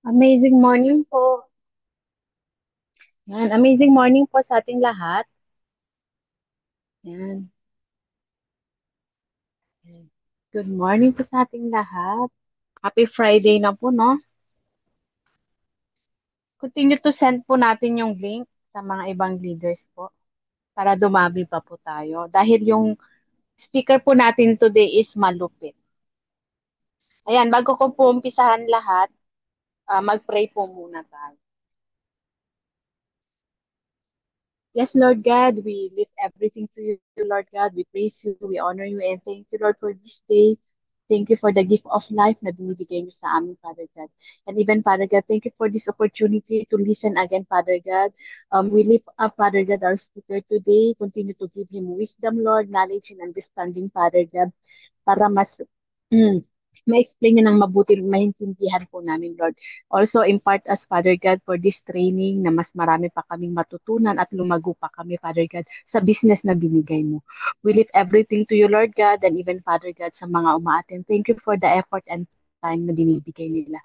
Amazing morning po. Yan, amazing morning po sa ating lahat. Yan. Good morning po sa ating lahat. Happy Friday na po, no? Continue to send po natin yung link sa mga ibang leaders po para dumami pa po tayo. Dahil yung speaker po natin today is malupit. Ayan, bago ko po umpisahan lahat, mag-pray po muna tayo. Yes, Lord God, we lift everything to you, Lord God. We praise you, we honor you, and thank you, Lord, for this day. Thank you for the gift of life na binibigay niyo sa amin, Father God. And even, Father God, thank you for this opportunity to listen again, Father God. We lift up, Father God, our speaker today. Continue to give him wisdom, Lord, knowledge, and understanding, Father God, para mas mm, ma-explain niya ng mabuti, maintindihan po namin, Lord. Also, impart us, Father God, for this training na mas marami pa kaming matutunan at lumago pa kami, Father God, sa business na binigay mo. We leave everything to you, Lord God, and even, Father God, sa mga umaaten. Thank you for the effort and time na binibigay nila.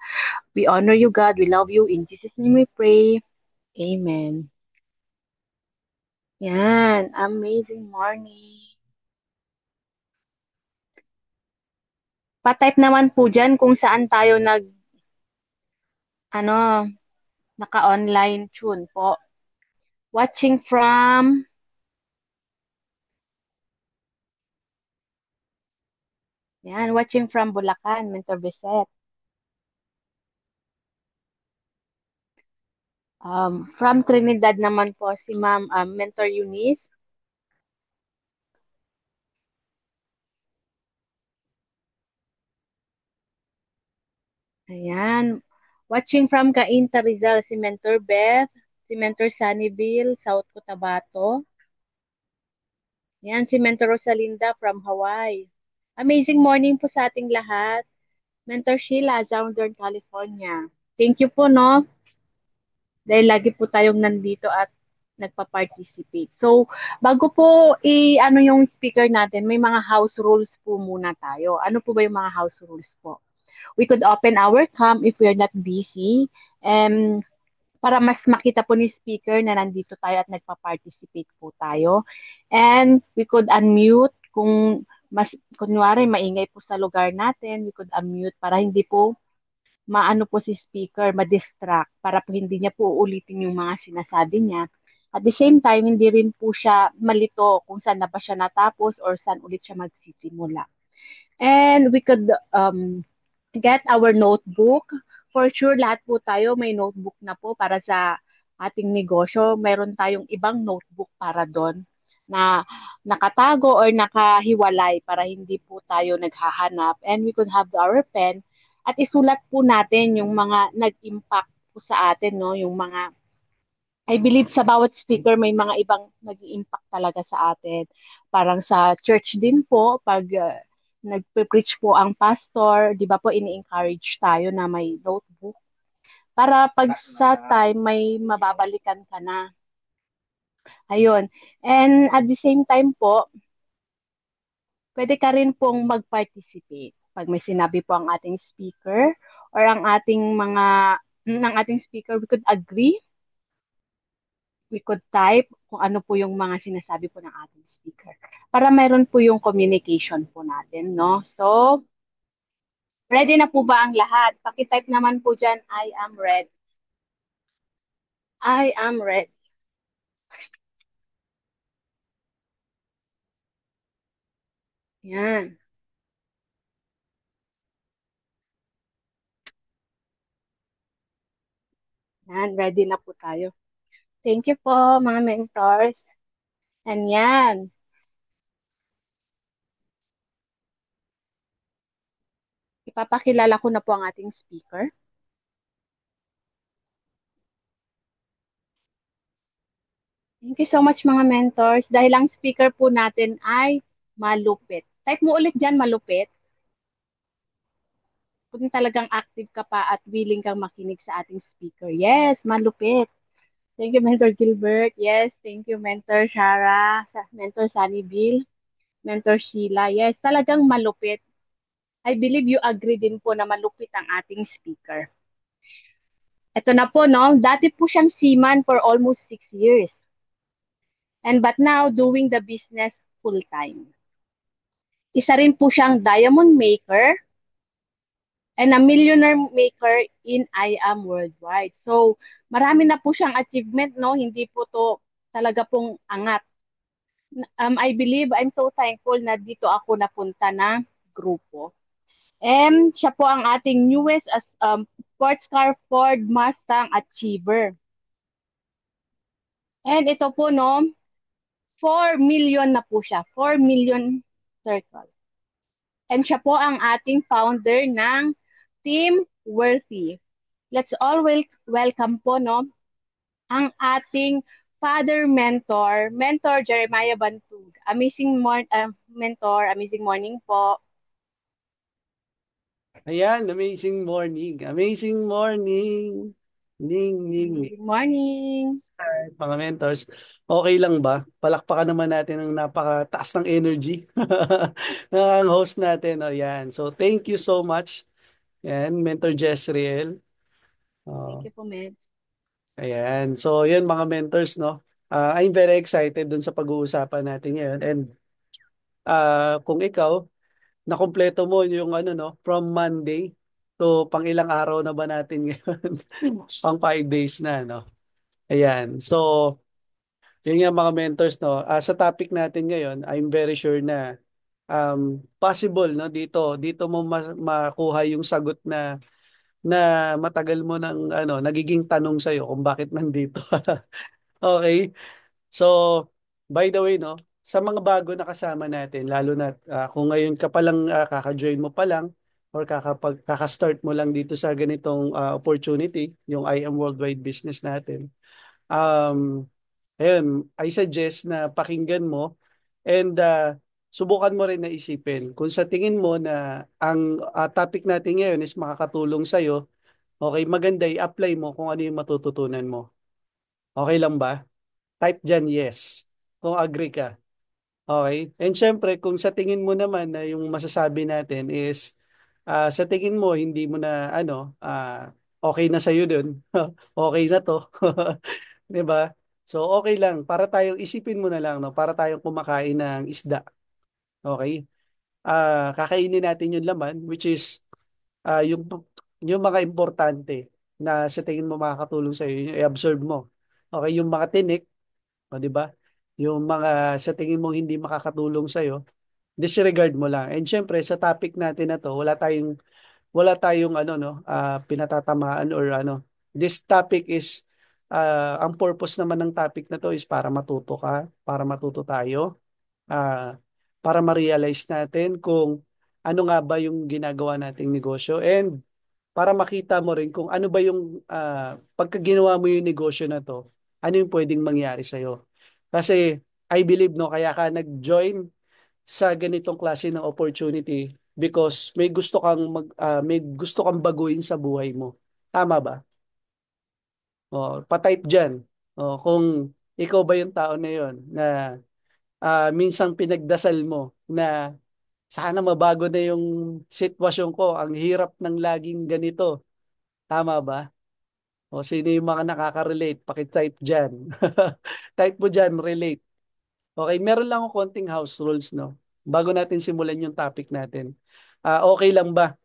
We honor you, God. We love you. In Jesus' name we pray. Amen. Yan. Amazing morning. Pa-type naman po dyan kung saan tayo ano, naka-online tune po. Watching from, watching from Bulacan, Mentor Beset. From Trinidad naman po si Ma'am Mentor Eunice. Ayan. Watching from Cainta Rizal si Mentor Beth, si Mentor Sunnyville, South Cotabato. Ayan, si Mentor Rosalinda from Hawaii. Amazing morning po sa ating lahat. Mentor Sheila, Southern California. Thank you po, no? Dahil lagi po tayong nandito at nagpa-participate. So, bago po ano yung speaker natin, may mga house rules po muna tayo. Ano po ba yung mga house rules po? We could open our cam if we're not busy. Para mas makita po ni speaker na nandito tayo at nagpa-participate po tayo. And we could unmute kung kunwari maingay po sa lugar natin, we could unmute para hindi po maano po si speaker, ma-distract para po hindi niya po ulitin yung mga sinasabi niya. At the same time, hindi rin po siya malito kung saan na ba siya natapos or saan ulit siya magsisimula. And we could get our notebook. For sure, lahat po tayo may notebook na po para sa ating negosyo. Meron tayong ibang notebook para doon na nakatago or nakahiwalay para hindi po tayo naghahanap. And we could have our pen at isulat po natin yung mga nag-impact po sa atin, no? Yung mga I believe sa bawat speaker may mga ibang nag-impact talaga sa atin. Parang sa church din po, pag nagpe-preach po ang pastor, di ba po ini-encourage tayo na may notebook para pag sa time may mababalikan ka na. Ayun. And at the same time po, pwede ka rin pong mag-participate. Pag may sinabi po ang ating speaker or ang ating ng ating speaker, we could agree, we could type kung ano po yung mga sinasabi po ng ating speaker. Para meron po yung communication po natin, no? So, ready na po ba ang lahat? Pakitype naman po dyan, I am ready. I am ready. Yan. Yan, ready na po tayo. Thank you po, mga mentors. And yan, ipapakilala ko na po ang ating speaker. Thank you so much, mga mentors. Dahil ang speaker po natin ay malupit. Type mo ulit dyan, malupit. Kung talagang active ka pa at willing kang makinig sa ating speaker. Yes, malupit. Thank you, Mentor Gilbert. Yes, thank you, Mentor Shara, Mentor Sunnyville, Mentor Sheila. Yes, talagang malupit. I believe you agree din po na malupit ang ating speaker. Ito na po, no? Dati po siyang seaman for almost 6 years. And but now, doing the business full-time. Isa rin po siyang diamond maker and a millionaire maker in I Am Worldwide. So, marami na po siyang achievement, no? Hindi po to talaga pong angat. I believe, I'm so thankful na dito ako napunta na grupo. And siya po ang ating newest as sports car Ford Mustang Achiever. And ito po, no, 4 million na po siya. 4 million circle. And siya po ang ating founder ng Team Worthy. Let's all welcome po, no, ang ating father mentor Jeremiah Bantug. Amazing morning po. Ayan, amazing morning. Amazing morning. Ning, ning, ning. Amazing morning. Mga mentors, okay lang ba? Palakpakan naman natin ang napakataas ng energy ng host natin. O yan. So, thank you so much. Yan, Mentor Jezreel. Thank Oh, you po, Med. ayan. So, yun mga mentors, no? I'm very excited dun sa pag-uusapan natin ngayon. And kung ikaw, nakumpleto mo yung ano, no? From Monday to pang ilang araw na ba natin ngayon? Pang 5 days na, no? Ayan. So, yun nga mga mentors, no? Sa topic natin ngayon, I'm very sure na possible, no? Dito mo makuha yung sagot na matagal mo ng nagiging tanong sa iyo kung bakit nandito. Okay? So, by the way, no? Sa mga bago na kasama natin, lalo na kung ngayon ka palang kaka-join mo pa lang or kaka-start mo lang dito sa ganitong opportunity, yung I Am Worldwide business natin. Um, Ayun, I suggest na pakinggan mo and subukan mo rin na isipin. Kung sa tingin mo na ang topic natin ngayon is makakatulong sa'yo, okay, maganda i-apply mo kung ano yung matututunan mo. Okay lang ba? Type dyan yes, kung agree ka. Okay? And syempre, kung sa tingin mo naman na yung masasabi natin is sa tingin mo hindi mo na okay na sa'yo dun, okay na to. 'Di ba? So okay lang para tayong isipin mo na lang no, para tayong kumakain ng isda. Okay? Kakainin natin yung laman which is yung mga importante na sa tingin mo makakatulong sa iyo, i-absorb mo. Okay, yung mga tinik, o 'di ba? Yung mga sa tingin mo hindi makakatulong sa iyo, disregard mo lang. And syempre sa topic natin na to, wala tayong pinatatamaan or ano. This topic is ang purpose naman ng topic na to is para matuto ka, para matuto tayo, ah, para ma-realize natin kung ano nga ba yung ginagawa nating negosyo and para makita mo rin kung ano ba yung pagka ginawa mo yung negosyo na to, ano yung pwedeng mangyari sa'yo. Kasi I believe no, kaya ka nag-join sa ganitong klase ng opportunity because may gusto kang baguhin sa buhay mo. Tama ba? Pa-type diyan. Kung ikaw ba yung tao na yon na minsang pinagdasal mo na sana mabago na yung sitwasyon ko. Ang hirap ng laging ganito. Tama ba? O sino yung mga nakaka-relate? Paki-type diyan. Type mo diyan, relate. Okay, meron lang akong konting house rules, no? Bago natin simulan yung topic natin. Okay lang ba?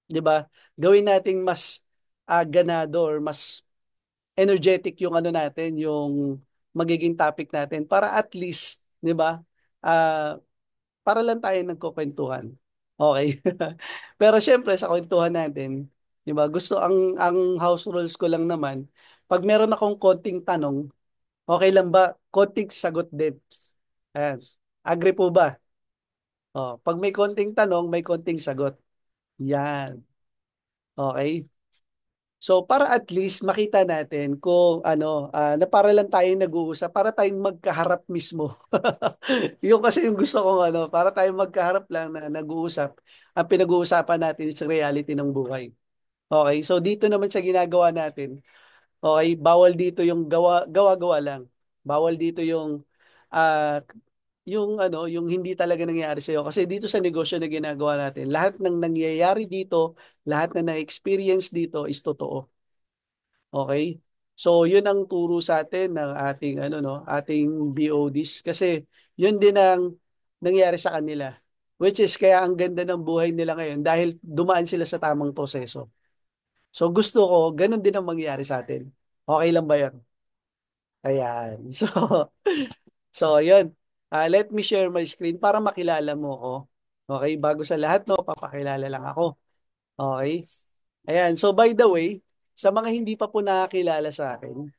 'Di ba? Gawin nating mas ganado or mas energetic yung ano natin, yung magiging topic natin para at least, 'di ba? Ah, para lang tayo nagkukwentuhan. Okay? Pero syempre sa kwentuhan natin, 'di ba? Ang house rules ko lang naman, pag meron akong konting tanong, okay lang ba? Konting sagot din. Ayan. Agree po ba? Pag may konting tanong, may konting sagot. Yan. Okay? So para at least makita natin kung na para lang tayong nag-uusap, para tayong magkaharap mismo. Yung kasi yung gusto kong para tayong magkaharap lang na nag-uusap. Ang pinag-uusapan natin is reality ng buhay. Okay? So dito naman sa ginagawa natin, okay, bawal dito yung gawa-gawa lang. Bawal dito yung hindi talaga nangyayari sa iyo kasi dito sa negosyo na ginagawa natin, lahat ng nangyayari dito, lahat na na-experience dito is totoo. Okay? So, yun ang turo sa atin ng ating ano no, ating BODs kasi yun din ang nangyari sa kanila. Which is kaya ang ganda ng buhay nila ngayon dahil dumaan sila sa tamang proseso. So, gusto ko ganun din ang mangyari sa atin. Okay lang ba 'yan? Ayan. So yun. Let me share my screen para makilala mo ako. Okay, bago sa lahat no, papakilala lang ako. Okay? Ayan, so by the way, sa mga hindi pa po nakakilala sa akin,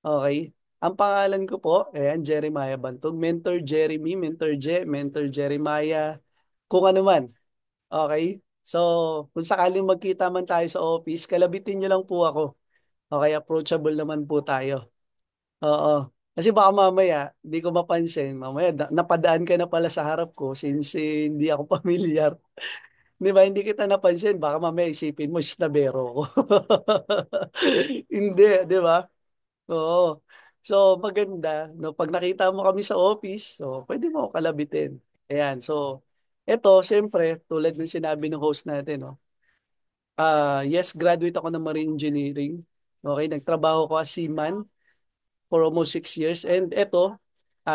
okay, ang pangalan ko po, ayan, Jeremiah Bantog, Mentor Jeremy, Mentor Je, Mentor Jeremiah, kung ano man. Okay? So, kung sakaling magkita man tayo sa office, kalabitin nyo lang po ako. Okay, approachable naman po tayo. Oo. Kasi baka mamaya, hindi ko mapansin, mamaya napadaan ka na pala sa harap ko since hindi ako pamilyar. Di ba, hindi kita napansin, baka mamaya isipin mo, snabero ko. Hindi, di ba? Oo. So, maganda, no, pag nakita mo kami sa office, so, pwede mo ako kalabitin. Ayan, so, eto, syempre, tulad ng sinabi ng host natin, no, yes, graduate ako ng Marine Engineering. Okay, nagtrabaho ko as seaman for almost 6 years. And eto,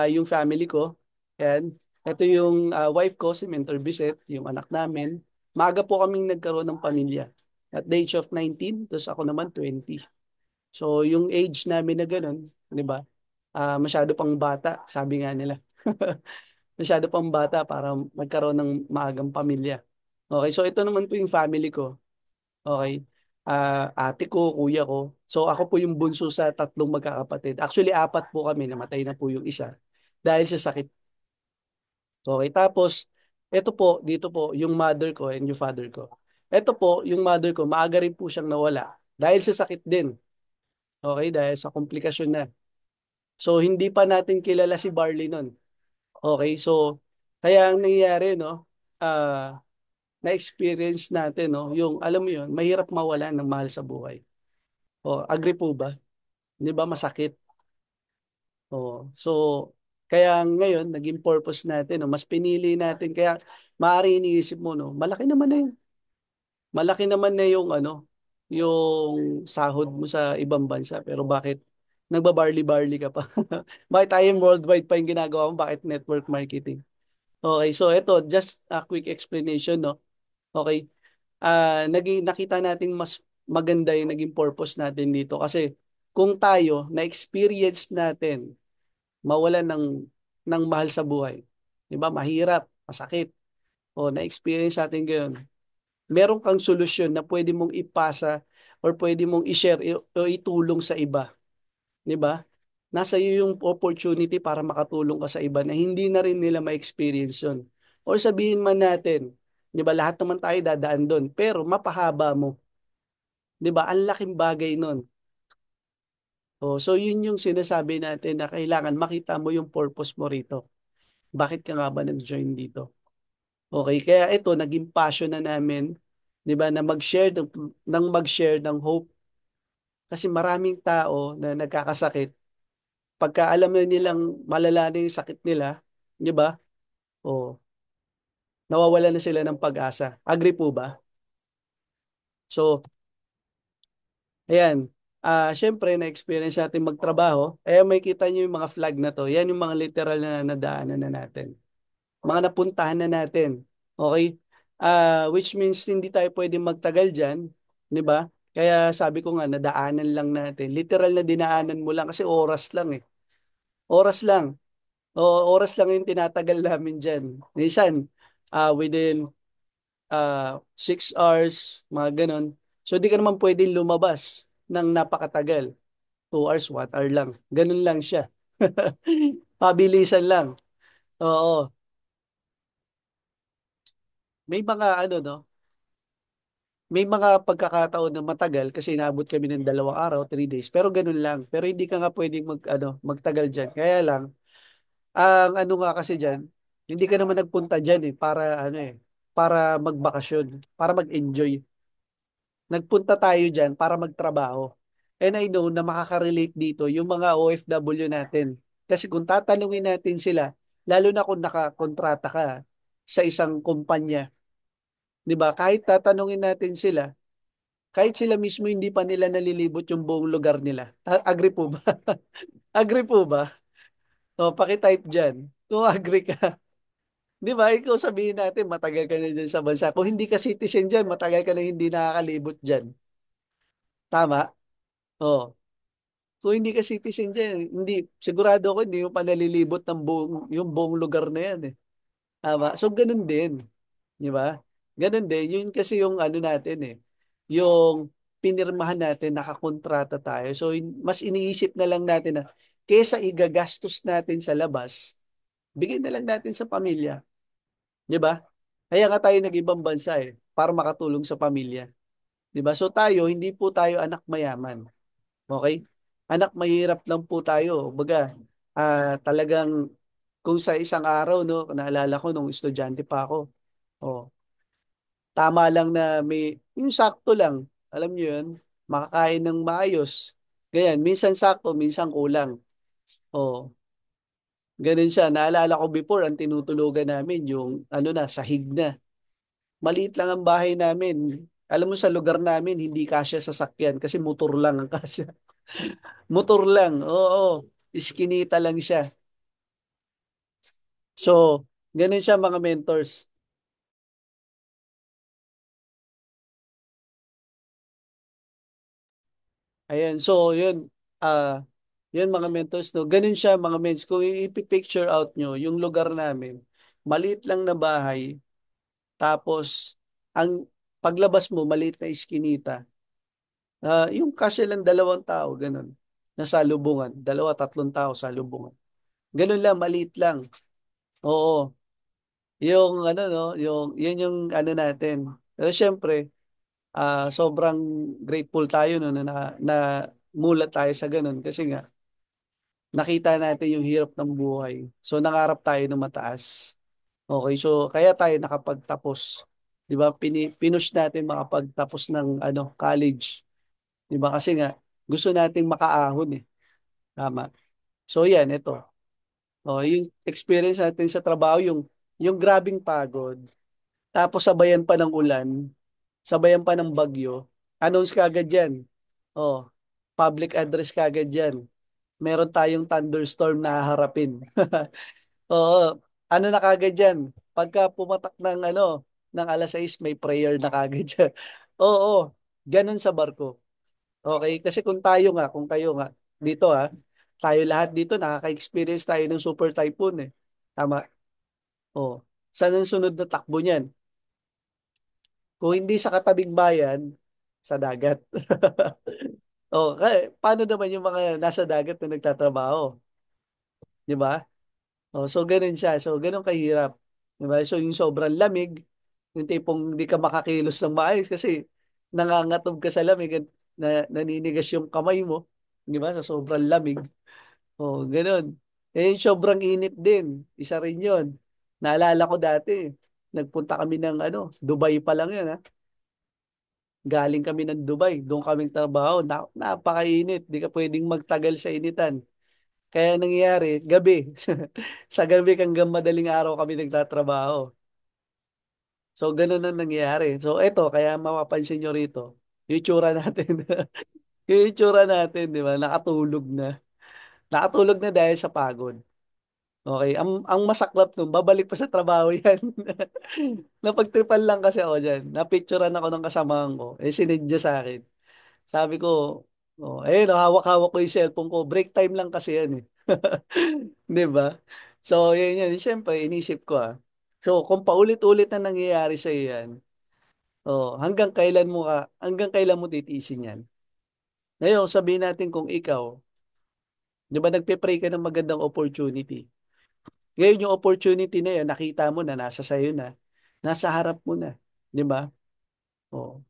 yung family ko, and ito yung wife ko, si Mentor Bisset, yung anak namin. Maaga po kaming nagkaroon ng pamilya. At the age of 19, tapos ako naman 20. So yung age namin na ganun, di ba? Masyado pang bata, sabi nga nila. Masyado pang bata para magkaroon ng maagang pamilya. Okay, so ito naman po yung family ko. Okay. Ate ko, kuya ko. So ako po yung bunso sa tatlong magkakapatid. Actually, apat po kami. Namatay na po yung isa. Dahil sa sakit. Okay. Tapos, ito po, dito po, yung mother ko and yung father ko. Ito po, yung mother ko, maaga rin po siyang nawala. Dahil sa sakit din. Okay. Dahil sa komplikasyon na. So, hindi pa natin kilala si Barley nun. Okay. So, kaya ang nangyayari, no, na-experience natin, no, yung, alam mo yun, mahirap mawala ng mahal sa buhay. O, agree po ba? Di ba masakit? O, so, kaya ngayon, naging purpose natin, no, mas pinili natin. Kaya, maaari iniisip mo, no, malaki naman na yung, ano, yung sahod mo sa ibang bansa. Pero bakit nagbabarley-barley ka pa? Bakit tayo worldwide pa yung ginagawa mo? Bakit network marketing? Okay, so ito, just a quick explanation, no? Okay, nakita nating mas maganda yung naging purpose natin dito kasi kung tayo na-experience natin mawalan ng mahal sa buhay, di ba? Mahirap, masakit, o na-experience natin gayon, meron kang solusyon na pwede mong ipasa or pwede mong i-share o itulong sa iba, di ba? Nasa iyo yung opportunity para makatulong ka sa iba na hindi na rin nila ma-experience yun. Or sabihin man natin, di ba, lahat naman tayo dadaan doon, pero mapahaba mo. Di ba? Ang laking bagay nun. So yun yung sinasabi natin na kailangan makita mo yung purpose mo rito. Bakit ka nga ba nag-join dito? Okay, kaya ito, naging passion na namin, di ba, na mag-share ng hope. Kasi maraming tao na nagkakasakit, pagka alam na nilang malala na yung sakit nila, di ba? O, nawawala na sila ng pag-asa. Agree po ba? So, ayan. Syempre, na-experience natin magtrabaho. May kita nyo yung mga flag na to. Yan yung mga literal na nadaanan na natin. Mga napuntahan na natin. Okay? Which means hindi tayo pwedeng magtagal dyan. Di ba? Kaya sabi ko nga, nadaanan lang natin. Literal na dinaanan mo lang kasi oras lang eh. Oras lang. O, oras lang yung tinatagal namin dyan. Minsan, within 6 hours, mga ganon. So, di ka naman pwedeng lumabas ng napakatagal. 2 hours, 1 hour lang. Ganun lang siya. Pabilisan lang. Oo. May mga ano, no? May mga pagkakataon na matagal kasi inaabot kami ng 2 araw, 3 days. Pero ganun lang. Pero hindi ka nga pwedeng magtagal dyan. Kaya lang, ang ano nga kasi dyan, hindi ka naman nagpunta dyan para ano para magbakasyon, para mag-enjoy. Nagpunta tayo dyan para magtrabaho. And I know na makaka-relate dito yung mga OFW natin. Kasi kung tatanungin natin sila, lalo na kung nakakontrata ka sa isang kumpanya, 'di ba? Kahit tatanungin natin sila, Kahit sila mismo hindi pa nila nalilibot yung buong lugar nila. Agree po ba? Agree po ba? O, paki-type dyan. Kung agree ka. Di ba? Ikaw sabihin natin, matagal ka na dyan sa bansa. Kung hindi ka citizen dyan, matagal ka na hindi nakakalibot dyan. Tama? O. Kung hindi ka citizen dyan, hindi, sigurado ako hindi mo pa nalilibot ng yung buong lugar na yan eh. Tama? So, ganun din. Di ba? Ganun din. Yun kasi yung ano natin eh. Yung pinirmahan natin, nakakontrata tayo. So, mas iniisip na lang natin na kesa igagastos natin sa labas, bigay na lang natin sa pamilya. Di ba? Kaya nga tayo nag-ibang bansa eh, para makatulong sa pamilya. Di ba? So tayo, hindi po tayo anak mayaman. Okay? Anak mahirap lang po tayo. Baga, talagang kung sa isang araw, no, naalala ko nung estudyante pa ako, oh, tama lang na may, yung sakto lang, alam niyo yun, makakain ng maayos. Ganyan, minsan sakto, minsan kulang. Oh, ganun siya. Naalala ko before, ang tinutulugan namin, yung ano na, sahig na. Maliit lang ang bahay namin. Alam mo sa lugar namin, hindi kasya sasakyan kasi motor lang ang kasya. Motor lang, oo. Iskinita lang siya. So, ganun siya mga mentors. Ayan, so yun, yun mga mentors, no? Ganun siya mga mens. Kung i-picture out nyo, yung lugar namin, maliit lang na bahay, tapos, ang paglabas mo, maliit na iskinita. Yung kasya lang dalawang tao, ganun. Nasa lubungan, dalawa, tatlong tao sa lubungan. Ganun lang, maliit lang. Oo. Yung ano no, yun yung ano natin. Pero syempre, sobrang grateful tayo no na mulat tayo sa ganun kasi nga nakita natin yung hirap ng buhay. So nangarap tayo ng mataas. Okay, so kaya tayo nakapagtapos. 'Di ba? Pinush natin makapagtapos ng ano, college. 'Di ba? Kasi nga gusto nating makaahon eh. Tama. So yan, ito. Oh, yung experience natin sa trabaho, yung grabing pagod. Tapos sabayan pa ng ulan, sabayan pa ng bagyo. Announce kagad yan. Oh, public address kagad yan. Meron tayong thunderstorm na haharapin. Oo, ano na kagad yan. Pagka pumatak ng ano, ng alas 6, may prayer na kagad yan. Oo, ganun sa barko. Okay, kasi kung tayo nga, dito tayo lahat dito nakaka-experience tayo ng super typhoon eh. Tama. Oh, saan ang sunod na takbo niyan? Kung hindi sa katabing bayan, sa dagat. Oh, paano naman yung mga nasa dagat na nagtatrabaho? Di ba? Oh, so ganun siya. So ganun kahirap. Di ba? So yung sobrang lamig, yung tipong hindi ka makakilos ng maayos kasi nangangatog ka sa lamig at naninigas yung kamay mo. Di ba? Sa sobrang lamig. Oh, ganun. Eh, yung sobrang init din. Isa rin yun. Naalala ko dati, nagpunta kami ng ano, Dubai pa lang yun. Galing kami ng Dubai, doon kaming trabaho. Napakainit, di ka pwedeng magtagal sa initan. Kaya nangyayari, gabi. Sa gabi hanggang madaling araw kami nagtatrabaho. So, ganun ang nangyayari. So, eto, kaya mapapansin nyo rito, yung itsura natin. Yung itsura natin, di ba? Nakatulog na. Nakatulog na dahil sa pagod. Okay, ang masaklap nun, babalik pa sa trabaho yan. Napagtripan lang kasi ako dyan. Napicturean ako ng kasamahan ko. Eh, sinidya sa akin. Sabi ko, hawak-hawak ko yung cellphone ko. Break time lang kasi yan eh. 'Di ba? So, yun yun. Siyempre, inisip ko So, kung paulit-ulit na nangyayari sa yan, hanggang kailan mo titiisin yan? Ngayon, sabihin natin kung ikaw, 'di ba nagpe-pray ka ng magandang opportunity. Ngayon, yung opportunity na yan, nakita mo na nasa sayo na, nasa harap mo na, 'di ba? Oh.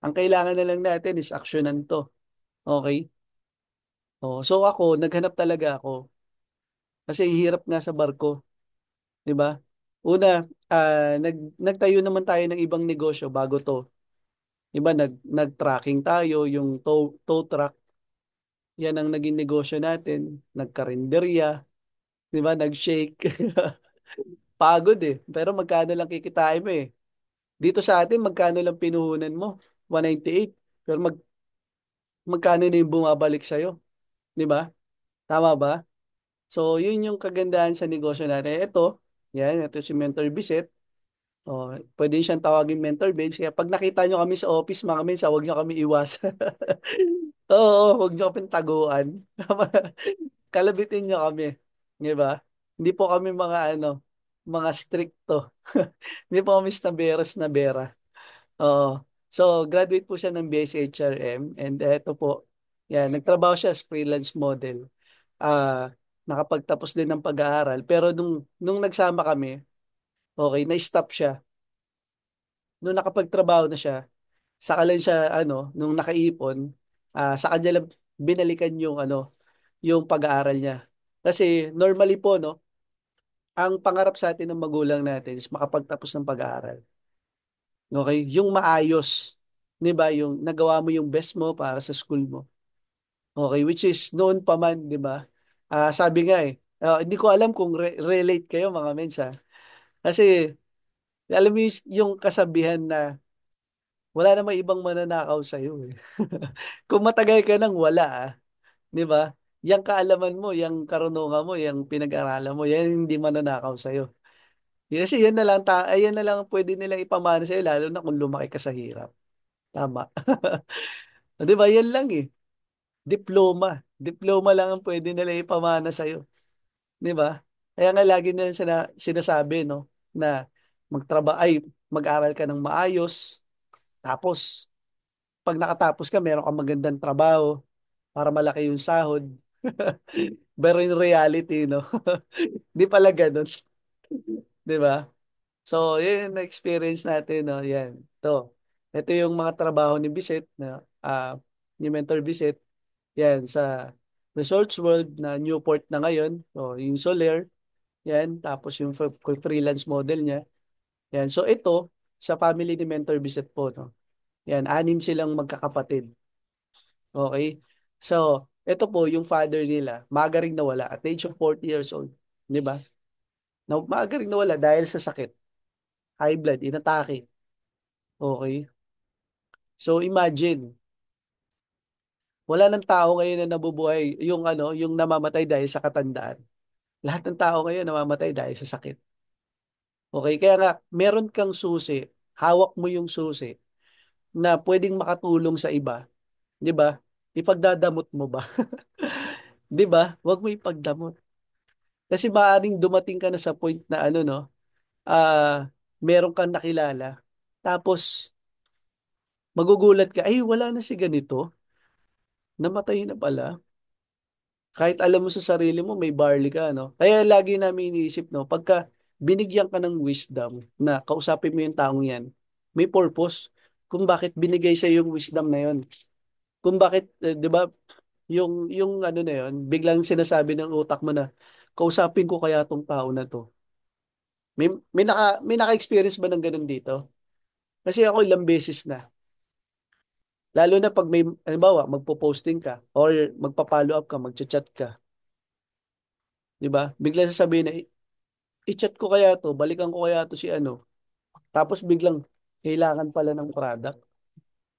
Ang kailangan na lang natin is aksyonan to. Okay? Oh, so ako, naghanap talaga ako. Kasi hirap nga sa barko, 'di ba? Una, nagtayo naman tayo ng ibang negosyo bago to. 'Di ba? Nag-tracking tayo, yung tow truck, yan ang naging negosyo natin. Nagkarinderya, 'di ba? Nag-shake. Pagod eh. Pero magkano lang kikitain mo eh. Dito sa atin, magkano lang pinuhunan mo? 198. Pero magkano na yung bumabalik sa'yo? Di ba? Tama ba? So, yun yung kagandahan sa negosyo natin. Ito si Mentor Biset. Oh, pwede siyang tawagin mentor bench. Kaya pag nakita nyo kami sa office, mga mensa, huwag nyo kami iwasan. Oo, huwag nyo kami taguan. Kalabitin nyo kami. Di ba? Hindi po kami mga stricto. Hindi po kami snaberos na bera. Oo. So, graduate po siya ng BSHRM and eto po, yan, nagtrabaho siya as freelance model. Nakapagtapos din ng pag-aaral. Pero nung nagsama kami, okay, na-stop siya. Nung nakapagtrabaho na siya, saka lang siya, nung nakaipon, sa kanya lang binalikan yung pag-aaral niya. Kasi normally po, no, ang pangarap sa atin ng magulang natin is makapagtapos ng pag-aaral. Okay? Yung maayos. 'Di ba? Yung nagawa mo yung best mo para sa school mo. Okay, which is noon pa man, 'di ba? Sabi nga hindi ko alam kung relate kayo mga mensa. Kasi alam mo yung kasabihan na wala namang ibang mananakaw sa iyo eh. Kung matagal ka nang wala, 'di ba? Yang kaalaman mo, yang karunungan mo, yang pinag-aralan mo, yan hindi mananakaw sa iyo. Kasi yan na lang ang pwede nilang ipamana sa iyo lalo na kung lumaki ka sa hirap. Tama. 'Di ba? Yan lang eh. Diploma. Diploma lang ang pwede nila ipamana sa iyo. 'Di ba? Kaya nga lagi nila sinasabi no na mag-aral ka ng maayos tapos pag nakatapos ka meron kang magandang trabaho para malaki yung sahod. Pero in reality no, di pala ganun, 'di ba? So, yun yung na-experience natin no, yan. Ito yung mga trabaho ni Biset ni Mentor Biset. Yan, sa Resorts World na Newport na ngayon. So, yung Soler, yan. Tapos yung freelance model niya. Yan. So, ito, sa family ni Mentor Biset po, no? Yan, 6 silang magkakapatid. Okay? So, ito po, yung father nila, maaga ring nawala at the age of 40 years old. Di ba? Maaga ring nawala dahil sa sakit. High blood, inatake. Okay? So, imagine, wala ng tao ngayon na nabubuhay, yung namamatay dahil sa katandaan. Lahat ng tao ngayon namamatay dahil sa sakit. Okay, kaya nga meron kang susi, hawak mo yung susi na pwedeng makatulong sa iba, 'di ba? Ipagdadamot mo ba? 'Di ba? Huwag mo ipagdamot. Kasi maaaring dumating ka na sa point na no, meron kang nakilala. Tapos magugulat ka, ay wala na si ganito, namatay na pala. Kahit alam mo sa sarili mo may barley ka, no? Kaya lagi namin iniisip, no, pagka binigyan ka ng wisdom na kausapin mo yung taong yan, may purpose kung bakit binigay sa yung wisdom na yon. Kung bakit, 'di ba, yung na yon, biglang sinasabi ng utak mo na kausapin ko kaya tong tao na to. May naka-experience ba ng ganun dito? Kasi ako ilang beses na. Lalo na pag may, halimbawa, magpo-posting ka or magpa-follow up ka, magchat-chat ka, 'di ba? Bigla sasabihin na i-chat ko kaya to, balikan ko kaya to si ano. Tapos biglang kailangan pala ng product.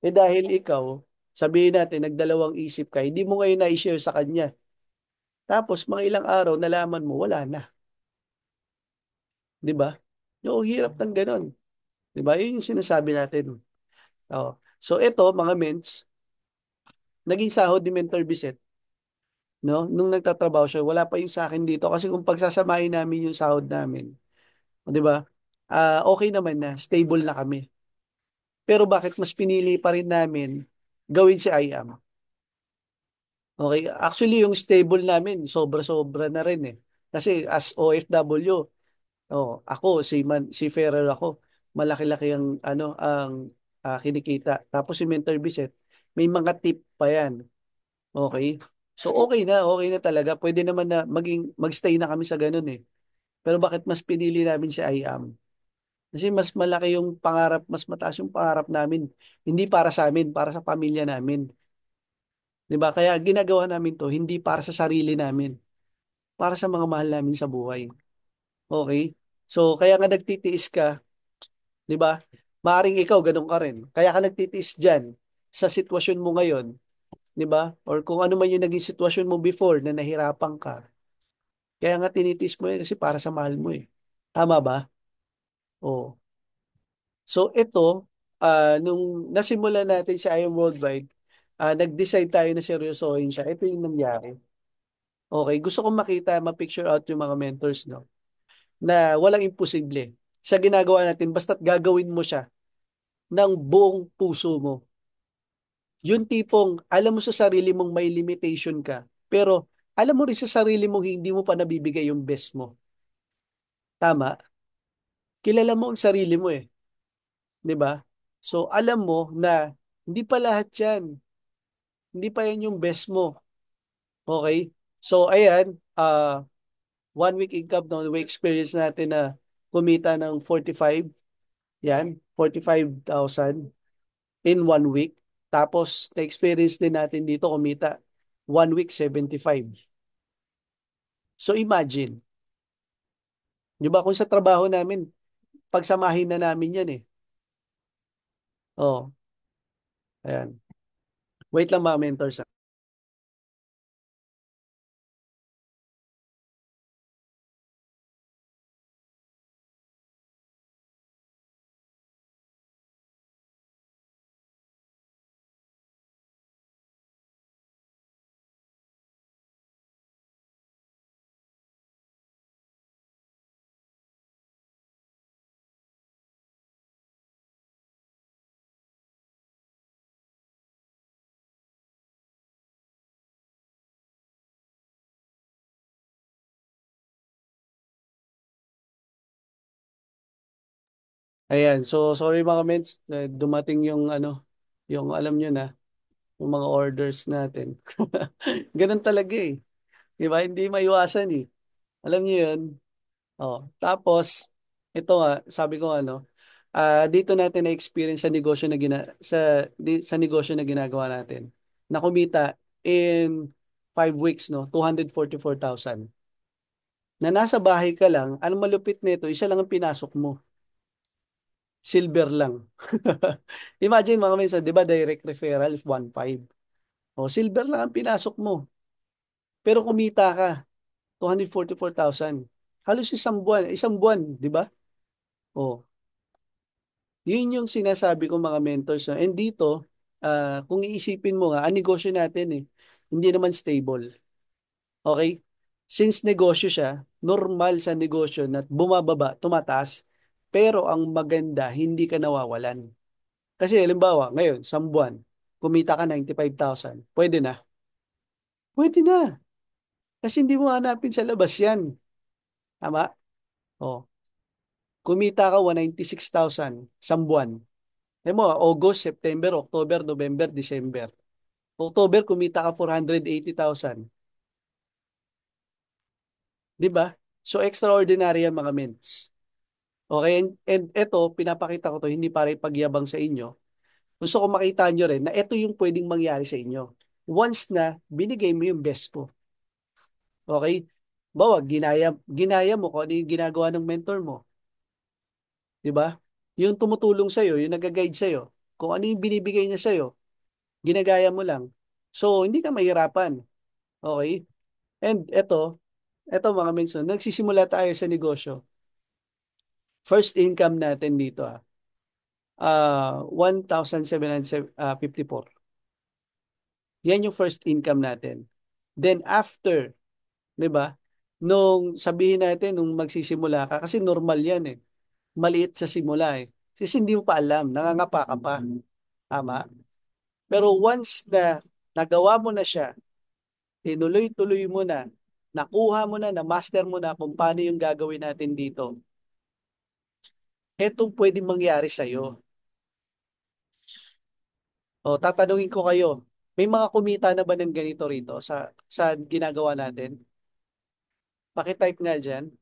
Dahil ikaw, sabihin natin, nagdalawang isip ka, hindi mo ngayon na-share sa kanya. Tapos mga ilang araw, nalaman mo, wala na. Di ba? Yung hirap ng ganon. Di ba? Yun yung sinasabi natin. Oh. So ito, mga ments, naging sahod ni Mentor Biset, no? Nung nagtatrabaho siya, wala pa yung sa akin dito. Kasi kung pagsasamahin namin yung sahod namin, di ba? Okay naman na, stable na kami. Pero bakit mas pinili pa rin namin gawin si IAM? Okay, actually yung stable namin sobra-sobra na rin eh. Kasi as OFW, si Ferrer ako, malaki-laki ang kinikita. Tapos si Mentor Biset, may mga tip pa yan. Okay? So okay na talaga. Pwede naman na magstay na kami sa ganun eh. Pero bakit mas pinili namin si IAM? Kasi mas malaki yung pangarap, mas mataas yung pangarap namin. Hindi para sa amin, para sa pamilya namin. 'Di ba? Kaya ginagawa namin 'to hindi para sa sarili namin, para sa mga mahal namin sa buhay. Okay? So, kaya nga nagtitiis ka, 'di ba? Maaring ikaw ganun ka rin. Kaya ka nagtitiis diyan sa sitwasyon mo ngayon, 'di ba? Or kung ano man yung naging sitwasyon mo before na nahirapan ka. Kaya nga tinitis mo yan kasi para sa mahal mo eh. Tama ba? Oo. So ito, nung nasimulan natin si I Am Worldwide, nag-decide tayo na seryosohin siya. Ito yung nangyari. Okay, gusto kong makita, ma-picture out yung mga mentors, no? Na walang imposible sa ginagawa natin, basta't gagawin mo siya ng buong puso mo. Yung tipong alam mo sa sarili mong may limitation ka, pero alam mo rin sa sarili mong hindi mo pa nabibigay yung best mo. Tama? Kilala mo ang sarili mo eh, 'di ba? So alam mo na hindi pa lahat 'yan. Hindi pa 'yan yung best mo. Okay? So ayan, 1 week income no, we experience natin na kumita ng 45, 'yan, 45,000 in 1 week. Tapos na-experience din natin dito kumita 1 week 75. So imagine, 'di ba kung sa trabaho namin, pagsamahin na namin 'yan eh. Oh, ayan. Wait lang mga mentors. Ayan, so sorry mga ments, dumating yung ano, yung alam nyo na, yung mga orders natin. Ganun talaga eh. Di ba? Hindi maiwasan eh. Alam niyo yun? Oh, tapos, ito nga, sabi ko ano, dito natin na-experience sa negosyo na sa negosyo na ginagawa natin. Na kumita in 5 weeks, no, 244,000. Na nasa bahay ka lang, ang malupit nito, isa lang ang pinasok mo. Silver lang. Imagine mga minsan, di ba direct referral is 1.5. O, silver lang ang pinasok mo. Pero kumita ka, 244,000. Halos isang buwan, di ba? O, yun yung sinasabi ko mga mentors. No? And dito, kung iisipin mo nga, ang negosyo natin eh, hindi naman stable. Okay? Since negosyo siya, normal sa negosyo na bumababa, tumataas, pero ang maganda, hindi ka nawawalan. Kasi halimbawa, ngayon, isang buwan, kumita ka 95,000. Pwede na. Pwede na. Kasi hindi mo hanapin sa labas yan. Tama? O, kumita ka 196,000 isang buwan. Alam mo, August, September, October, November, December. October, kumita ka 480,000. Di ba? So, extraordinary yan mga mints. Okay? And ito, pinapakita ko to, hindi para ipagyabang sa inyo. Gusto ko makita nyo rin na ito yung pwedeng mangyari sa inyo. Once na binigay mo yung best mo. Okay? Bawa, ginaya mo kung ano yung ginagawa ng mentor mo. Di ba? Yung tumutulong sa'yo, yung nag-guide sa'yo, kung ano yung binibigay niya sa'yo, ginagaya mo lang. So, hindi ka mahirapan. Okay? And eto mga menson, nagsisimula tayo sa negosyo. First income natin dito 1,754. Yan yung first income natin. Then after, 'di ba? Nung sabihin natin nung magsisimula ka kasi normal 'yan eh. Maliit sa simula eh. Kasi hindi mo pa alam, nangangapa ka pa. Tama? Pero once na nagawa mo na siya, tinuloy-tuloy mo na, nakuha mo na, na-master mo na kung paano yung gagawin natin dito. Etong pwedeng mangyari sa'yo. O, tatanungin ko kayo, may mga kumita na ba ng ganito rito sa ginagawa natin? Pakitype nga dyan.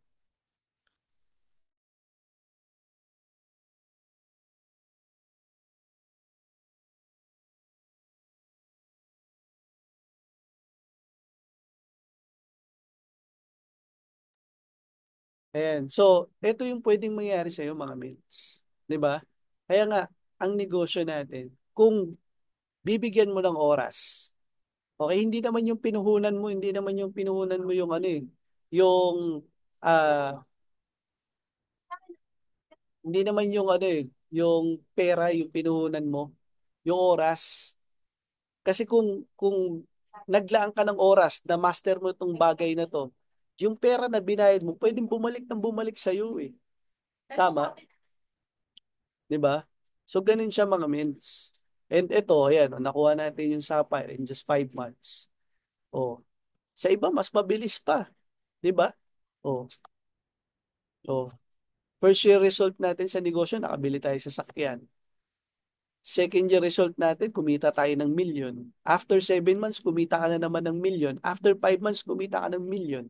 Ayan. So, ito yung pwedeng mangyari sa'yo mga mates. 'Di ba? Kaya nga, ang negosyo natin, kung bibigyan mo ng oras. Okay, hindi naman yung pinuhunan mo, hindi naman yung pinuhunan mo yung ano eh, yung hindi naman yung ano eh, yung pera yung pinuhunan mo, yung oras. Kasi kung naglaan ka ng oras na master mo itong bagay na to, yung pera na binayad mo, pwedeng bumalik ng bumalik sa iyo eh. Tama, 'di ba? So ganun siya mga mints. And ito, ayan, nakuha natin yung Sapphire in just 5 months. Oh, sa iba mas mabilis pa, 'di ba? Oh, oh. First year result natin sa negosyo, nakabili tayo sa sakyan. Second year result natin, kumita tayo ng million. After 7 months, kumita ka na naman ng million. After 5 months, kumita ka ng million.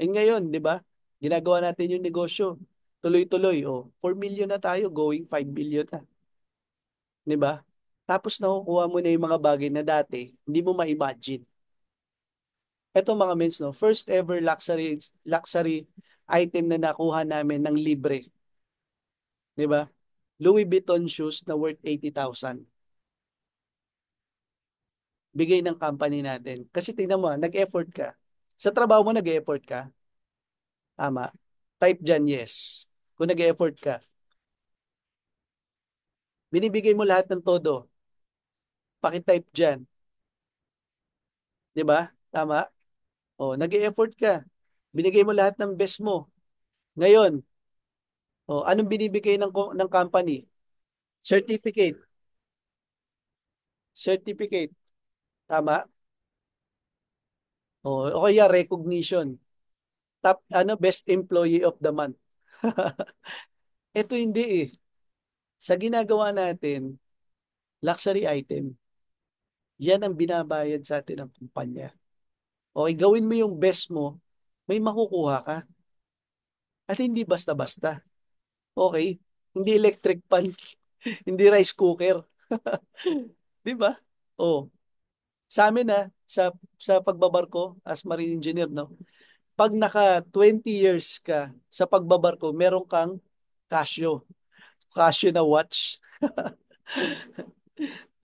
And ngayon, di ba? Ginagawa natin yung negosyo. Tuloy-tuloy. Oh, 4 million na tayo, going 5 billion na. Di ba? Tapos nakukuha mo na yung mga bagay na dati, hindi mo ma-imagine. Ito mga mens, no? First ever luxury item na nakuha namin ng libre. Di ba? Louis Vuitton shoes na worth 80,000. Bigay ng company natin. Kasi tingnan mo, nag-effort ka. Sa trabaho mo, nag-effort ka. Tama. Type dyan, yes. Kung nag-effort ka. Binibigay mo lahat ng todo. Pakitype dyan. Di ba? Tama? O, nag-effort ka. Binigay mo lahat ng best mo. Ngayon, anong binibigay ng company? Certificate. Certificate. Tama? O kaya recognition. Top, best employee of the month. Ito hindi eh. Sa ginagawa natin, luxury item, yan ang binabayad sa atin ng kumpanya. Okay, gawin mo yung best mo, may makukuha ka. At hindi basta-basta. Okay? Hindi electric pan, hindi rice cooker. Di ba? Oh, sa amin sa pagbabarko as marine engineer, no? Pag naka 20 years ka sa pagbabarko, meron kang Casio. Casio na watch.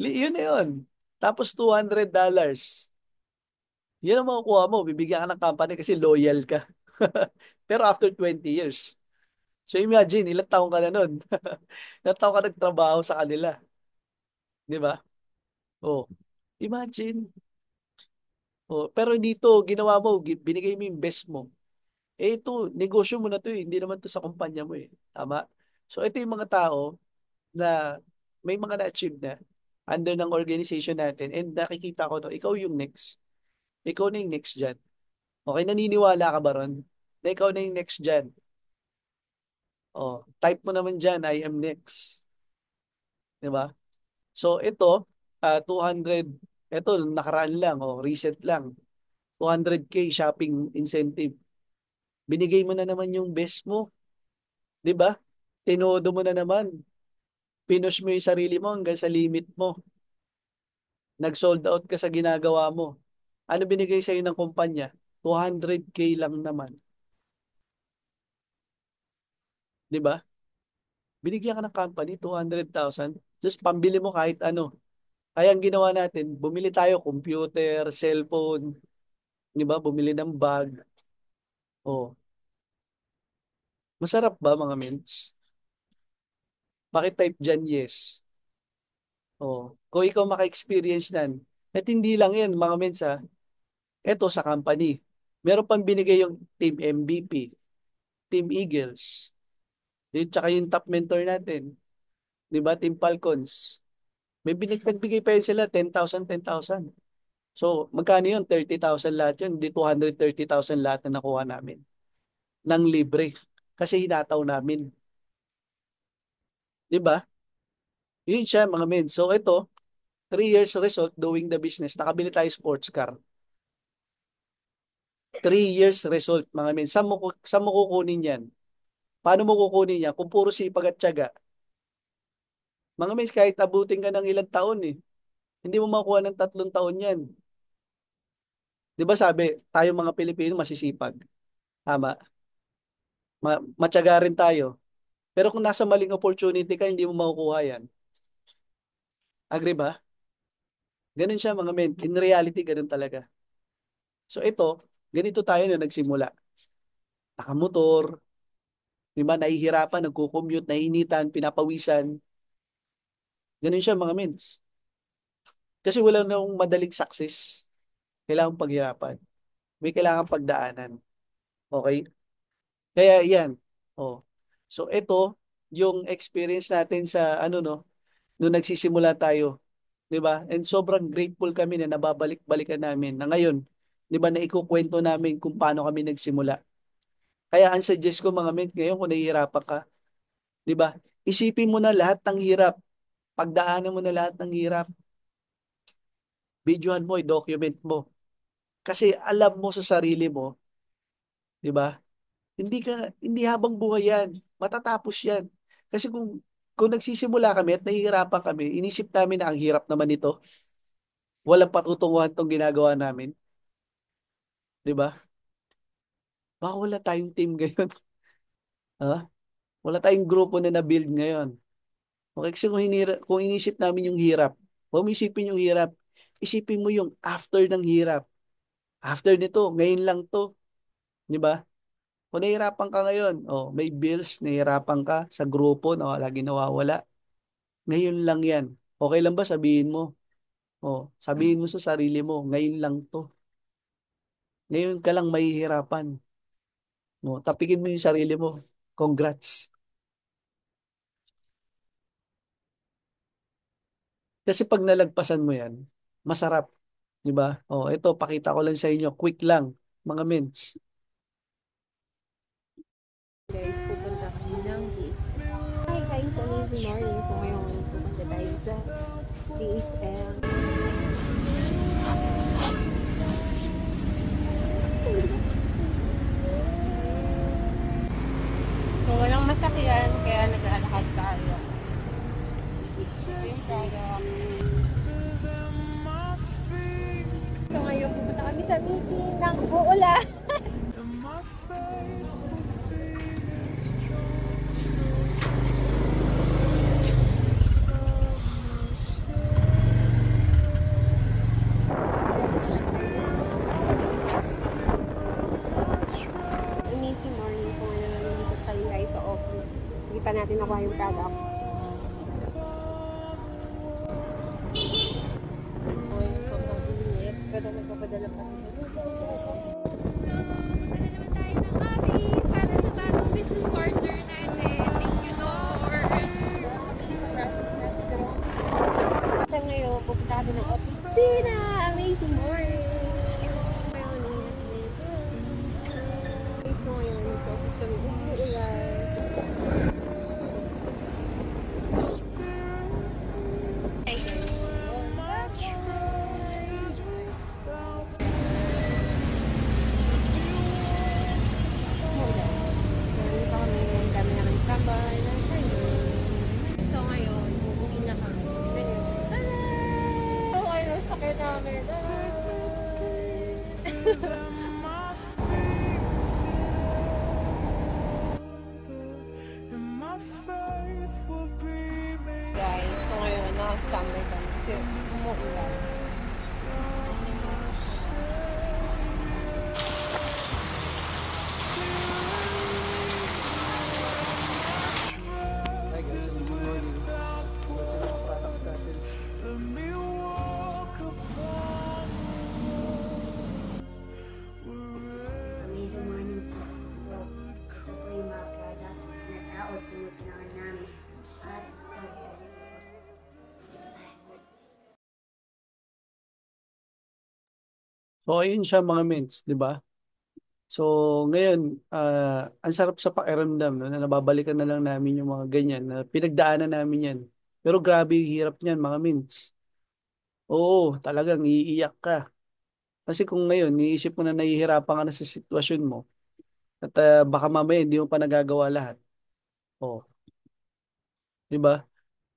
Yun na yun. Tapos $200. Yan ang makukuha mo. Bibigyan ka ng company kasi loyal ka. Pero after 20 years. So imagine, ilang taong ka na nun? Ilang taong ka nagtrabaho sa kanila? Di ba? Oh, imagine. Oh, pero dito, ginawa mo, binigay mo yung best mo. Eh ito, negosyo mo na to eh. Hindi naman to sa kumpanya mo eh. Tama? So ito yung mga tao na may mga na-achieve na under ng organization natin and nakikita ko no, ikaw yung next. Ikaw na yung next dyan. Okay, naniniwala ka ba ron? Na ikaw na yung next dyan. Oh, type mo naman dyan, I am next. Di ba? So ito, 200, ito nakaraan lang, recent lang. 200K shopping incentive. Binigay mo na naman yung best mo, 'di ba? Tinodo mo na naman. Pinush mo yung sarili mo hanggang sa limit mo. Nag-sold out ka sa ginagawa mo. Ano binigay sa ng kumpanya? 200K lang naman, 'di ba? Binigyan ka ng company 200,000, just pambili mo kahit ano. Kaya ang ginawa natin, bumili tayo computer, cellphone, 'di ba? Bumili ng bag. Oh, masarap ba mga mints? Bakit type dyan yes? Oh, kung ikaw maka-experience nan, at hindi lang yan mga mints ha, eto sa company. Meron pang binigay yung Team MVP, Team Eagles, yung tsaka yung top mentor natin, di ba? Team Falcons. Nagbigay pa yun sila, 10,000, 10,000. So, magkano yun? 30,000 lahat yun. Hindi 230,000 lahat na nakuha namin. Nang libre. Kasi hinataw namin. Di ba? Yun siya mga men. So, ito, 3 years result doing the business. Nakabili tayo sports car. 3 years result mga men. Saan mo kukunin yan? Paano mo kukunin yan? Kung puro sipag at tiyaga. Mga men, kahit abutin ka ng ilang taon eh. Hindi mo makuha ng 3 taon yan. Di ba sabi, tayo mga Pilipino masisipag. Tama. Matyaga rin tayo. Pero kung nasa maling opportunity ka, hindi mo makukuha yan. Agree ba? Ganun siya mga men. In reality, ganun talaga. So ito, ganito tayo na nagsimula. Nakamotor, di ba, nahihirapan, nagko-commute, nahinitan, pinapawisan. Ganun siya mga mens. Kasi wala nang madaling success. Kailangan paghirapan. May kailangan pagdaanan. Okay? Kaya yan. Oh. So ito, yung experience natin sa ano no, nung nagsisimula tayo, 'di ba? And sobrang grateful kami na nababalik-balikan namin na ngayon, 'di ba, na ikukwento namin kung paano kami nagsimula. Kaya ang suggest ko mga men, ngayon kung nahihirapan ka, 'di ba? Isipin mo na lahat ng hirap, pagdaanan mo na lahat ng hirap, videohan mo, i-document mo. Kasi alam mo sa sarili mo, 'di ba? Hindi habang buhay 'yan. Matatapos 'yan. Kasi kung nagsisimula kami at nahihirapan kami, inisip namin na ang hirap naman ito. Walang patutunguhan tong ginagawa namin, 'di ba? Baka wala tayong team ngayon. Ha? Wala tayong grupo na na-build ngayon. Okay, kasi kung inisip namin yung hirap, huwag mo isipin yung hirap. Isipin mo yung after ng hirap. After nito, ngayon lang to, 'di ba? Kung nahihirapan ka ngayon, oh, may bills, nahihirapan ka sa grupo na lagi nawawala. Ngayon lang 'yan. Okay lang ba sabihin mo? Oh, sabihin mo sa sarili mo, ngayon lang to. Ngayon ka lang mahihirapan. No, tapikin mo yung sarili mo. Congrats. Kasi pag nalagpasan mo 'yan, masarap, 'di ba? Oh, ito pakita ko lang sa inyo, quick lang, mga ments. Guys, pupunta kami ng beach. Hi guys, amazing morning. So ngayon, pupunta tayo sa DHL. So walang masakyan, kaya naglalakad tayo. Ito yung product. So ngayon, pupunta kami sa meeting ng uulan. Amazing morning. So ngayon, nandito tayo guys sa office. Hindi pa natin nakuha yung products. Okay, sobrang init. Pero nagpapadala pa rin. Magdala naman tayo ng hobbies para sa bagong business partner natin. Thank you, Lord. Sa ngayon, pupunta kami ng opisina. Amazing morning. Ngayon, so ngayon, sa office kami umuulan. Meron pa kami, dami na kami tambay. So ngayon, uuwi na kami. Ganyan. So ngayon, sakit namin. Guys, so ngayon, naka-standby kami kasi umuulan. Hi guys, good morning. Ito yung mga products natin. Amazing morning po. So, ito po yung mga products na tao tinutulungan namin. At So ayun siya mga ments, 'di ba? So ngayon, ang sarap sa pakiramdam no, na nababalikan na lang namin yung mga ganyan na pinagdaanan namin yan. Pero grabe yung hirap niyan mga ments. Oo, talagang iiyak ka. Kasi kung ngayon, niisip mo na nahihirapan ka na sa sitwasyon mo at baka mamaya hindi mo pa nagagawa lahat. Oh, 'di ba?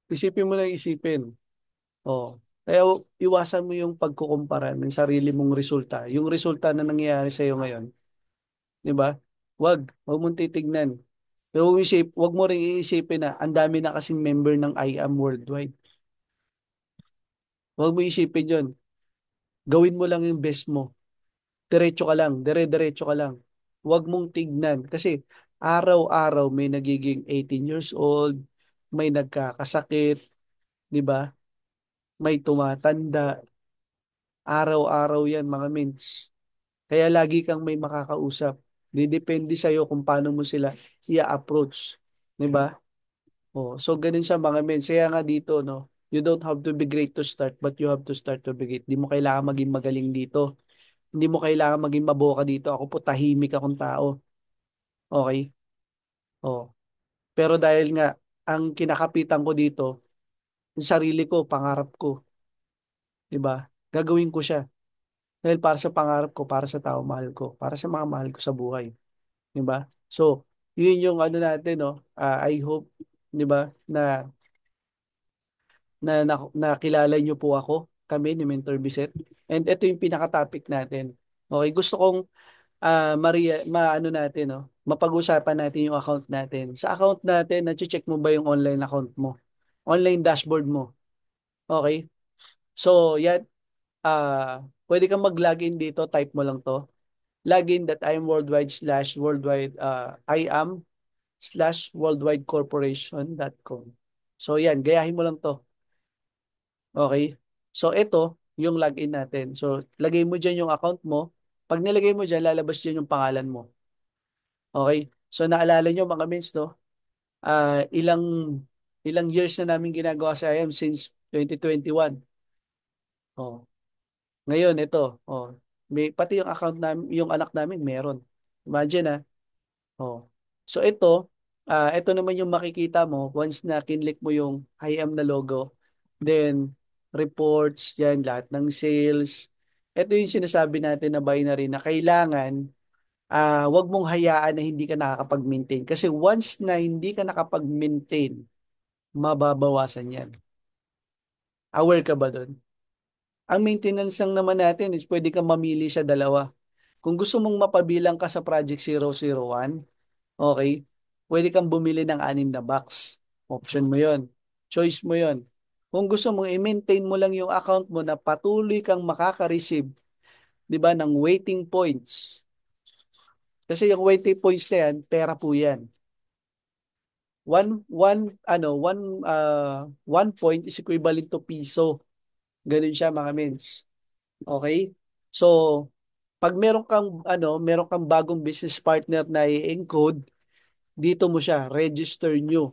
Isipin mo na isipin. Oh. Kaya iwasan mo yung pagkukumpara ng sarili mong resulta. Yung resulta na nangyayari sa iyo ngayon, 'di ba? Wag mong titignan. Pero wag mo ring iisipin na ang dami na kasing member ng I Am Worldwide. Huwag mo isipin yun. Gawin mo lang yung best mo. Diretso ka lang, dire-diretso ka lang. Huwag mong tignan. Kasi araw-araw may nagiging 18 years old, may nagkakasakit, di ba? May tumatanda. Araw-araw yan, mga mints. Kaya lagi kang may makakausap. Didepende sa'yo kung paano mo sila i-approach. Di ba? Oh, so ganun siya mga men. Kaya nga dito, no, you don't have to be great to start, but you have to start to be great. Hindi mo kailangan maging magaling dito. Hindi mo kailangan maging maboka dito. Ako po tahimik akong tao. Okay? Oh. Pero dahil nga, ang kinakapitan ko dito, yung sarili ko, pangarap ko. Di ba? Gagawin ko siya. Dahil para sa pangarap ko, para sa tao mahal ko, para sa mga mahal ko sa buhay. Di ba? So, yun yung ano natin, no? I hope, di ba, nakilala niyo po ako, kami ni Mentor Biset. And ito yung pinaka-topic natin. Okay, gusto kong Maria, maano natin, no? Mapag-usapan natin yung account natin. Sa account natin, na-check mo ba yung online account mo? Online dashboard mo. Okay? So, yan, pwede kang mag-login dito, type mo lang to. Login that I am worldwide slash worldwide, I am slash worldwide corporation.com. So, yan, gayahin mo lang to. Okay? So, ito, yung login natin. So, lagay mo dyan yung account mo. Pag nilagay mo dyan, lalabas dyan yung pangalan mo. Okay? So, naalala nyo mga mins, no? Ilang years na namin ginagawa sa IM since 2021. Oh. Ngayon, ito. Oh. Pati yung account namin, yung anak namin, meron. Imagine, Oh. So, ito naman yung makikita mo once na kinlik mo yung IM na logo. Then, reports, yan, lahat ng sales. Ito yung sinasabi natin na binary na kailangan wag mong hayaan na hindi ka nakakapag-maintain. Kasi once na hindi ka nakapag-maintain, mababawasan yan. Aware ka ba doon? Ang maintenance lang naman natin is pwede kang mamili sa dalawa. Kung gusto mong mapabilang ka sa Project 001, okay, pwede kang bumili ng 6 na box. Option mo yon. Choice mo yon. Kung gusto mong i-maintain mo lang yung account mo na patuloy kang makaka-receive, di ba, ng waiting points. Kasi yung waiting points na yan, pera po yan. One point is equivalent to piso. Ganun siya mga mens. Okay? So, pag meron kang bagong business partner na i-encode, dito mo siya, register new.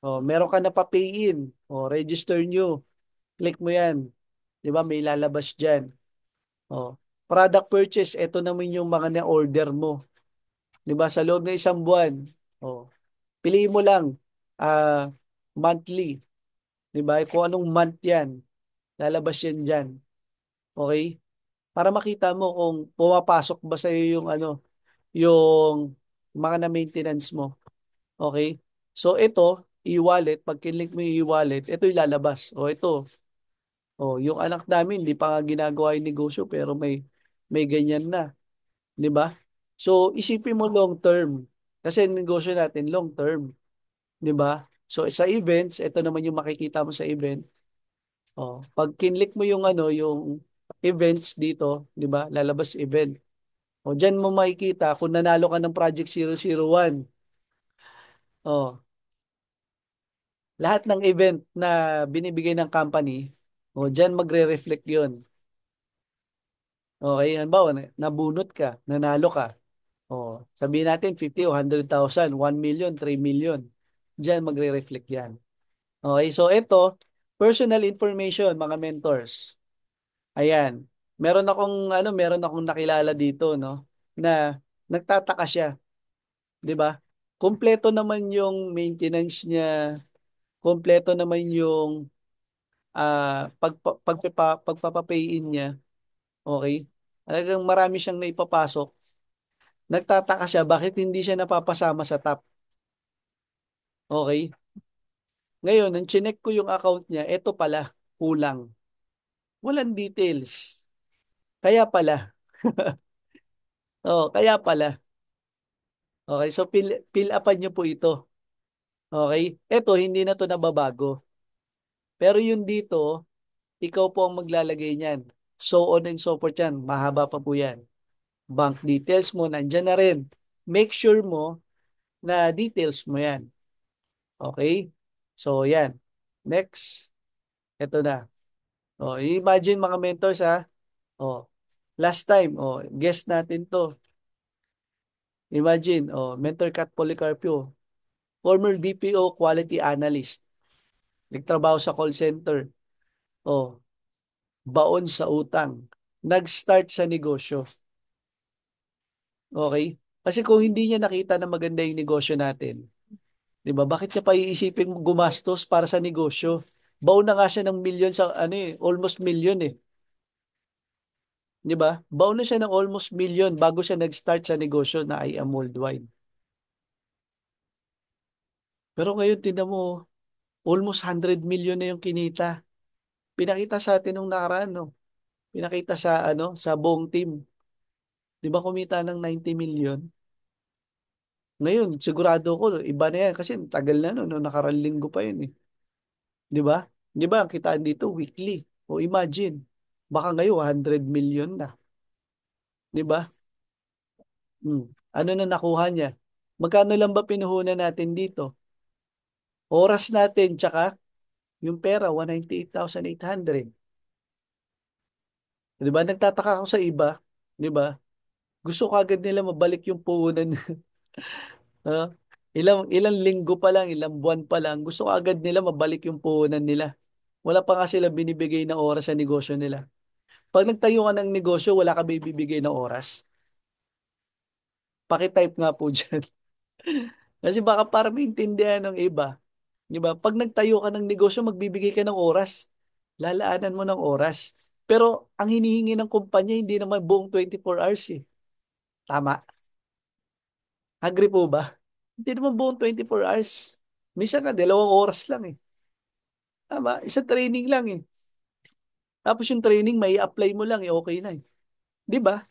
Meron ka na pa-pay in. Register new. Click mo 'yan. 'Di ba? May lalabas diyan. Product purchase, ito naman yung mga na-order mo. 'Di ba? Sa loob ng isang buwan. Oh, piliin mo lang monthly. 'Di ba? Kung anong month 'yan, lalabas 'yan diyan. Okay? Para makita mo kung pumapasok ba sa iyo yung mga na-maintenance mo. Okay? So ito, e-wallet, pag kinlink mo yung e-wallet, ito yung lalabas. Yung anak namin, hindi pa nga ginagawa yung negosyo, pero may ganyan na. Di ba? So, isipin mo long term. Kasi yung negosyo natin, long term. Di ba? So, sa events, ito naman yung makikita mo sa event. Pag kinlik mo yung events dito, di ba? Lalabas event. Diyan mo makikita kung nanalo ka ng Project 001. Lahat ng event na binibigay ng company, diyan magre-reflect 'yon. Okay, halimbawa, nabunot ka, nanalo ka. Sabihin natin 50 o 100,000, 1 million, 3 million. Diyan magre-reflect 'yan. Okay, so ito, personal information, mga mentors. Ayan. Meron akong nakilala dito, no, na nagtataka siya, 'di ba? Kompleto naman yung maintenance niya, kompleto naman yung pagpapapay-in niya, okay? Talagang marami siyang naipapasok. Nagtataka siya bakit hindi siya napapasama sa top. Okay? Ngayon, nang chinek ko yung account niya, eto pala, kulang. Walang details. Kaya pala. Kaya pala. Okay, so fill upan niyo po ito. Okay? Eto, hindi na to nababago. Pero yun dito, ikaw po ang maglalagay niyan. So on and so forth yan. Mahaba pa po yan. Bank details mo, nandyan na rin. Make sure mo na details mo yan. Okay? So, yan. Next. Ito na. Imagine mga mentors ha. Oh, last time, guest natin to. Imagine, Mentor Kat Policarpio, former BPO quality analyst. Nagtrabaho sa call center. Oh, baon sa utang. Nag-start sa negosyo. Okay? Kasi kung hindi niya nakita na maganda yung negosyo natin, 'di ba? Bakit niya pa iisipin gumastos para sa negosyo? Baon na nga siya ng milyon sa ano almost million eh. 'Di ba? Baon na siya ng almost million bago siya nag-start sa negosyo na I am worldwide. Pero ngayon tingnan mo, almost 100 million na yung kinita. Pinakita sa atin nung nakaraan, no? Pinakita sa sa buong team. 'Di ba kumita ng 90 million? Ngayon, sigurado ko iba na yan kasi tagal na no nakarang linggo pa yun eh. 'Di ba? 'Di ba ang kitaan dito weekly. O imagine, baka ngayon 100 million na, 'di ba? Hmm. Ano na nakuha niya? Magkano lang ba pinuhunan natin dito? Oras natin tsaka yung pera 198,800. 'Di ba? Nagtataka ako sa iba, 'di ba? Gusto kagad nila mabalik yung puhunan. Ah, ilang ilang linggo pa lang, ilang buwan pa lang, gusto agad nila mabalik yung puhunan nila. Wala pa nga sila binibigay na oras sa negosyo nila. Pag nagtayo ka ng negosyo, wala ka bibigay na oras. Paki-type nga po dyan. Kasi baka para maintindihan ng iba. Di ba? Pag nagtayo ka ng negosyo, magbibigay ka ng oras. Lalaanan mo ng oras. Pero ang hinihingi ng kumpanya, hindi naman buong 24 hours eh. Tama. Agree po ba? Hindi naman buong 24 hours. Minsan ka, 2 oras lang eh. Tama. Isang training lang eh. Tapos yung training, may apply mo lang eh. Okay na eh. Di ba?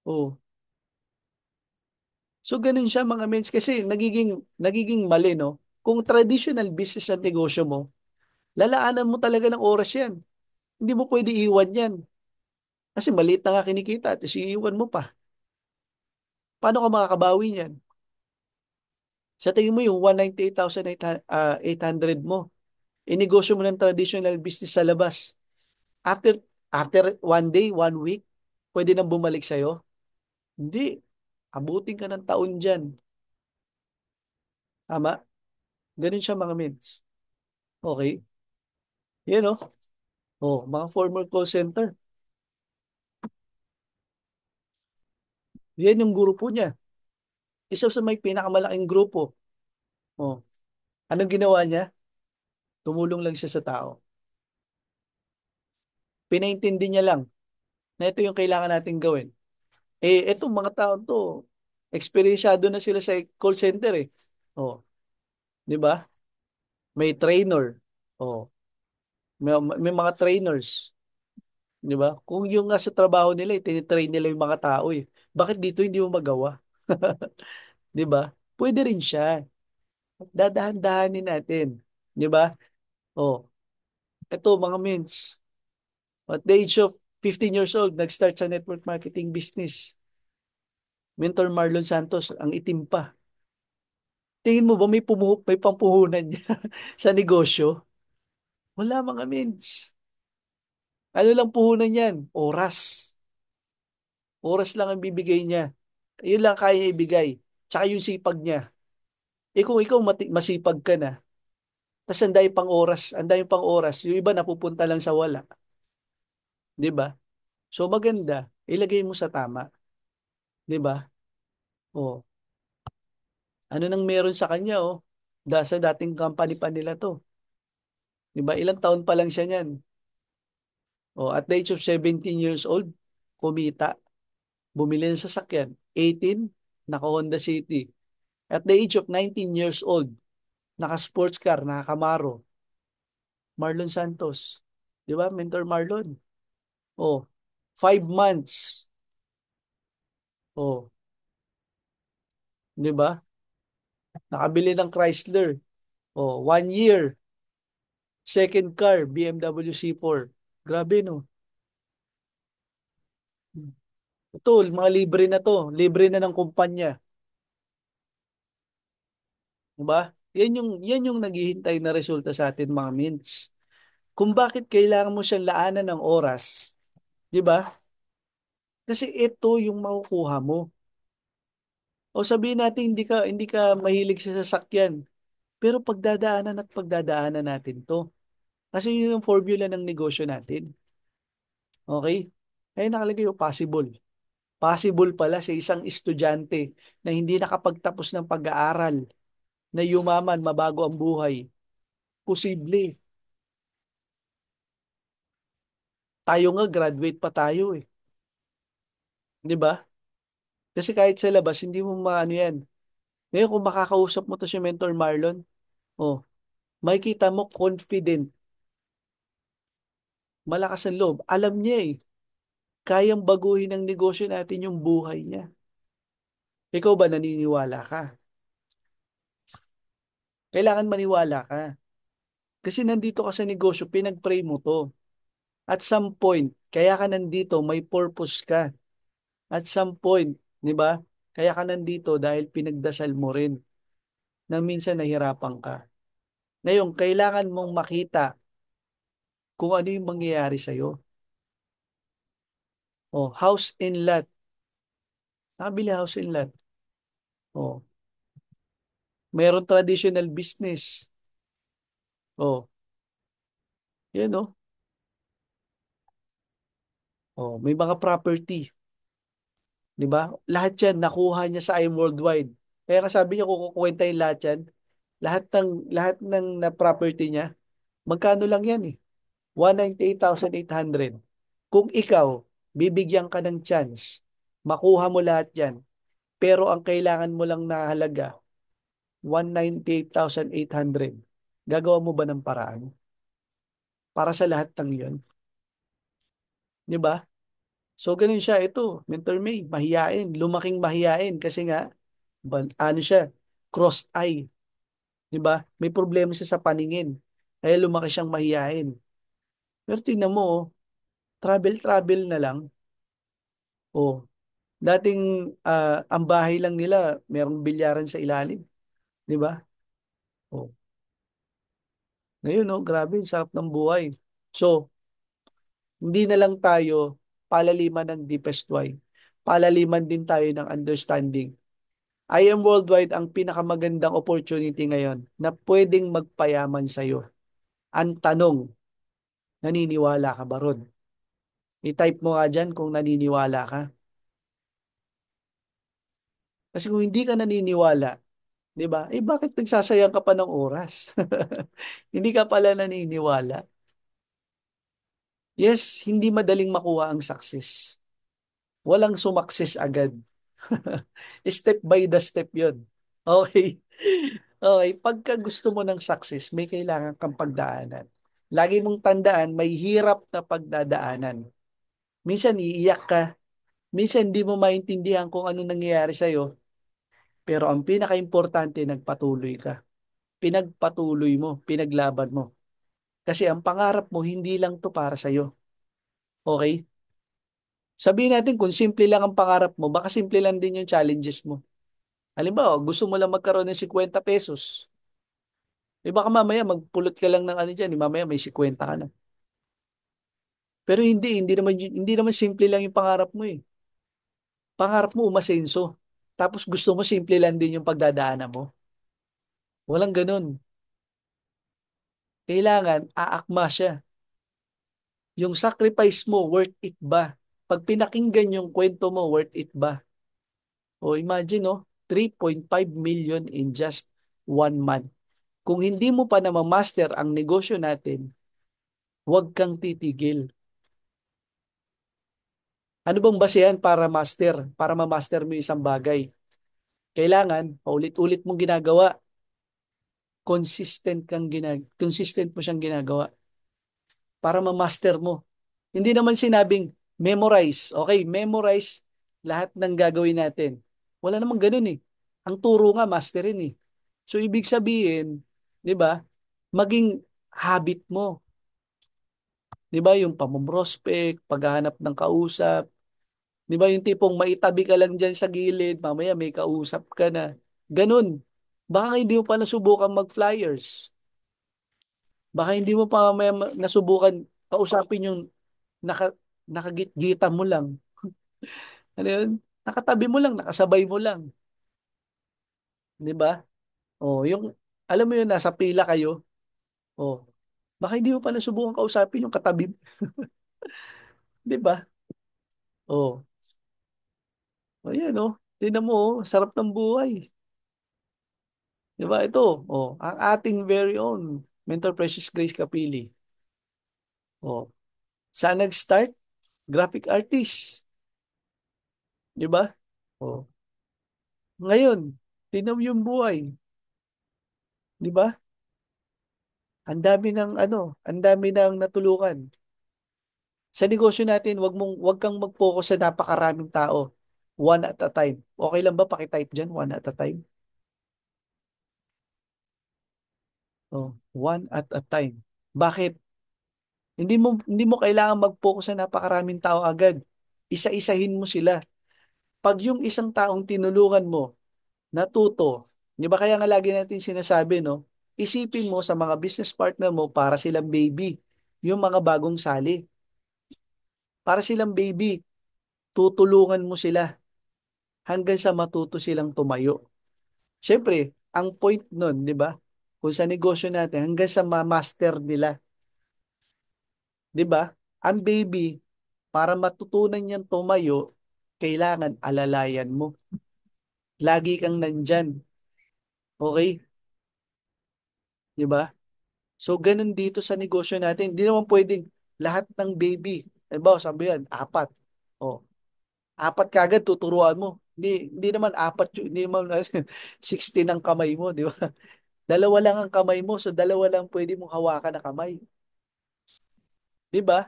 Oh. So ganun siya mga mens kasi nagiging mali no. Kung traditional business ang negosyo mo, lalaanan mo talaga ng oras 'yan. Hindi mo pwede iwan 'yan. Kasi maliit na nga kinikita at iiwan mo pa. Paano ka makakabawi niyan? Sa tingin mo yung 198,800 mo, inegosyo mo ng traditional business sa labas. After after one day, one week, pwede nang bumalik sa'yo? Hindi. Abutin ka ng taon dyan. Tama? Ganun siya mga mens. Okay? Yan o. Mga former call center. Yan yung grupo niya. Isa sa may pinakamalaking grupo. Oh, anong ginawa niya? Tumulong lang siya sa tao. Pinaintindi niya lang na ito yung kailangan natin gawin. Etong mga tao to, eksperyensado na sila sa call center eh. Oh, 'di ba? May trainer. Oh, may mga trainers, 'di ba? Kung yung nga sa trabaho nila, tinitrain nila yung mga tao eh. Bakit dito hindi mo magawa? 'Di ba? Pwede rin siya. Dadahan-dahanin natin, 'di ba? Oh, ito mga mins. At the age of 15 years old, nag-start sa network marketing business. Mentor Marlon Santos, ang itim pa. Tingin mo ba may pampuhunan niya sa negosyo? Wala mga mins. Ano lang puhunan yan? Oras. Oras lang ang bibigay niya. Yun lang kaya niya ibigay. Tsaka yung sipag niya. Kung ikaw masipag ka na, tas anday pang oras, yung iba napupunta lang sa wala. 'Di ba? So maganda, ilagay mo sa tama. 'Di ba? Oh, ano nang meron sa kanya sa dating company pa nila to. 'Di ba? Ilang taon pa lang siya niyan. At the age of 17 years old, kumita, bumili ng sasakyan. 18, naka Honda City. At the age of 19 years old, naka sports car, naka Camaro. Marlon Santos. 'Di ba? Mentor Marlon. Oh, 5 months. Oh, 'di ba? Nakabili ng Chrysler. 1 year. Second car, BMW C4. Grabe, no? Ito, mga libre na to. Libre na ng kumpanya. Diba? Yan yung naghihintay na resulta sa atin, mga mints. Kung bakit kailangan mo siyang laanan ng oras, di ba? Kasi ito yung makukuha mo. O sabihin natin hindi ka mahilig sa sasakyan, pero pagdadaanan at pagdadaanan natin to. Kasi yun yung formula ng negosyo natin. Okay? Kaya nakalagay yung possible. Possible pala sa isang estudyante na hindi nakapagtapos ng pag-aaral, na yumaman, mabago ang buhay. Posible. Tayo nga, graduate pa tayo eh. Di ba? Kasi kahit sa labas, hindi mo maano yan. Ngayon, kung makakausap mo to si Mentor Marlon, oh, makikita mo confident, malakas ang loob. Alam niya eh, kayang baguhin ng negosyo natin yung buhay niya. Ikaw ba naniniwala ka? Kailangan maniwala ka. Kasi nandito ka sa negosyo, pinag-pray mo to. At some point, kaya ka nandito, may purpose ka. At some point, di ba? Kaya ka nandito dahil pinagdasal mo rin na minsan nahirapan ka. Ngayon, kailangan mong makita kung ano yung mangyayari sa'yo. Oh, house and lot. Nakabili house and lot. Oh, mayroon traditional business. Oh, yan oh. Oh, may mga property. Di ba? Lahat yan, nakuha niya sa IM Worldwide. Kaya kasabi niya, kung kukwentahin lahat yan, lahat ng na property niya, magkano lang yan eh? 198,800. Kung ikaw, bibigyan ka ng chance, makuha mo lahat yan, pero ang kailangan mo lang na halaga, 198,800. Gagawa mo ba ng paraan para sa lahat ng yun? Di ba? So, ganun siya. Ito, Mentor May, mahiyain. Lumaking mahiyain kasi nga, ano siya, crossed eye. Di ba? May problema siya sa paningin. Kaya lumaki siyang mahiyain. Pero tingnan mo, oh, travel-travel na lang. Oh, dating ang bahay lang nila, merong bilyaran sa ilalim. Di ba? Oh, ngayon, oh, grabe, sarap ng buhay. So, hindi na lang tayo palaliman ng deepest why. Palaliman din tayo ng understanding. I am worldwide ang pinakamagandang opportunity ngayon na pwedeng magpayaman sa'yo. Ang tanong, naniniwala ka ba ron? I-type mo nga dyan kung naniniwala ka. Kasi kung hindi ka naniniwala, di ba? Eh bakit nagsasayang ka pa ng oras? Hindi ka pala naniniwala. Yes, hindi madaling makuha ang success. Walang sumakses agad. Step by the step yun. Okay? Okay, pagka gusto mo ng success, may kailangan kang pagdaanan. Lagi mong tandaan, may hirap na pagdadaanan. Minsan iiyak ka, minsan hindi mo maintindihan kung ano nangyayari sa'yo, pero ang pinaka-importante, nagpatuloy ka. Pinagpatuloy mo, pinaglaban mo. Kasi ang pangarap mo, hindi lang to para sa'yo. Okay? Sabihin natin kung simple lang ang pangarap mo, baka simple lang din yung challenges mo. Halimbawa, gusto mo lang magkaroon ng 50 pesos. Eh baka mamaya magpulot ka lang ng ano dyan, mamaya may 50 ka na. Pero hindi naman simple lang yung pangarap mo eh. Pangarap mo umasenso. Tapos gusto mo simple lang din yung pagdadaanan mo. Walang ganun. Kailangan aakma siya. Yung sacrifice mo, worth it ba? Pag pinakinggan yung kwento mo, worth it ba? O imagine, no? 3.5 million in just 1 month. Kung hindi mo pa na master ang negosyo natin, huwag kang titigil. Ano bang basehan para para ma-master mo yung isang bagay? Kailangan, paulit-ulit mong ginagawa. Consistent mo siyang ginagawa para ma-master mo. Hindi naman sinabing memorize. Okay, memorize lahat ng gagawin natin. Wala namang ganun eh. Ang turo nga, masterin eh. So, ibig sabihin, di ba, maging habit mo. Di ba? Yung pamomrospect, paghahanap ng kausap. Di ba? Yung tipong maitabi ka lang dyan sa gilid, mamaya may kausap ka na. Ganun. Baka hindi mo pa nasubukan mag-flyers. Baka hindi mo pa mamaya nasubukan kausapin yung naka, nakagit-gita mo lang. Ano yun? Nakatabi mo lang, nakasabay mo lang. Di ba? Oh, yung, alam mo yun, nasa pila kayo. Oh, baka hindi mo pa nasubukan kausapin yung katabi mo. Di ba? Oh, ayan oh. Tingnan mo, oh, sarap ng buhay. Di ba? Ito, oh, ang ating very own Mentor Precious Grace Kapili. Oh, saan nag-start? Graphic artist. Di ba? Oh, ngayon, tingnan mo yung buhay. Di ba? Ang dami ng ano, ang dami ng natulungan. Sa negosyo natin, wag kang mag-focus sa napakaraming tao. One at a time. Okay lang ba paki-type diyan, one at a time? Oh, one at a time. Bakit? Hindi mo kailangan mag-focus sa napakaraming tao agad. Isa-isahin mo sila. Pag yung isang taong tinulungan mo, natuto, di ba kaya nga lagi natin sinasabi, no? Isipin mo sa mga business partner mo para silang baby. Yung mga bagong sali. Para silang baby. Tutulungan mo sila hanggang sa matuto silang tumayo. Siyempre, ang point nun, di ba? Kung sa negosyo natin, hanggang sa ma-master nila. Di ba? Ang baby, para matutunan niyang tumayo, kailangan alalayan mo. Lagi kang nandyan. Okay? Di ba? So, ganun dito sa negosyo natin. Hindi naman pwedeng lahat ng baby. Diba, sabi yan, apat. O, apat kagad tuturuan mo. Hindi naman apat, hindi naman 60 ng kamay mo, di ba? Dalawa lang ang kamay mo, so dalawa lang pwede mong hawakan na kamay. Di ba?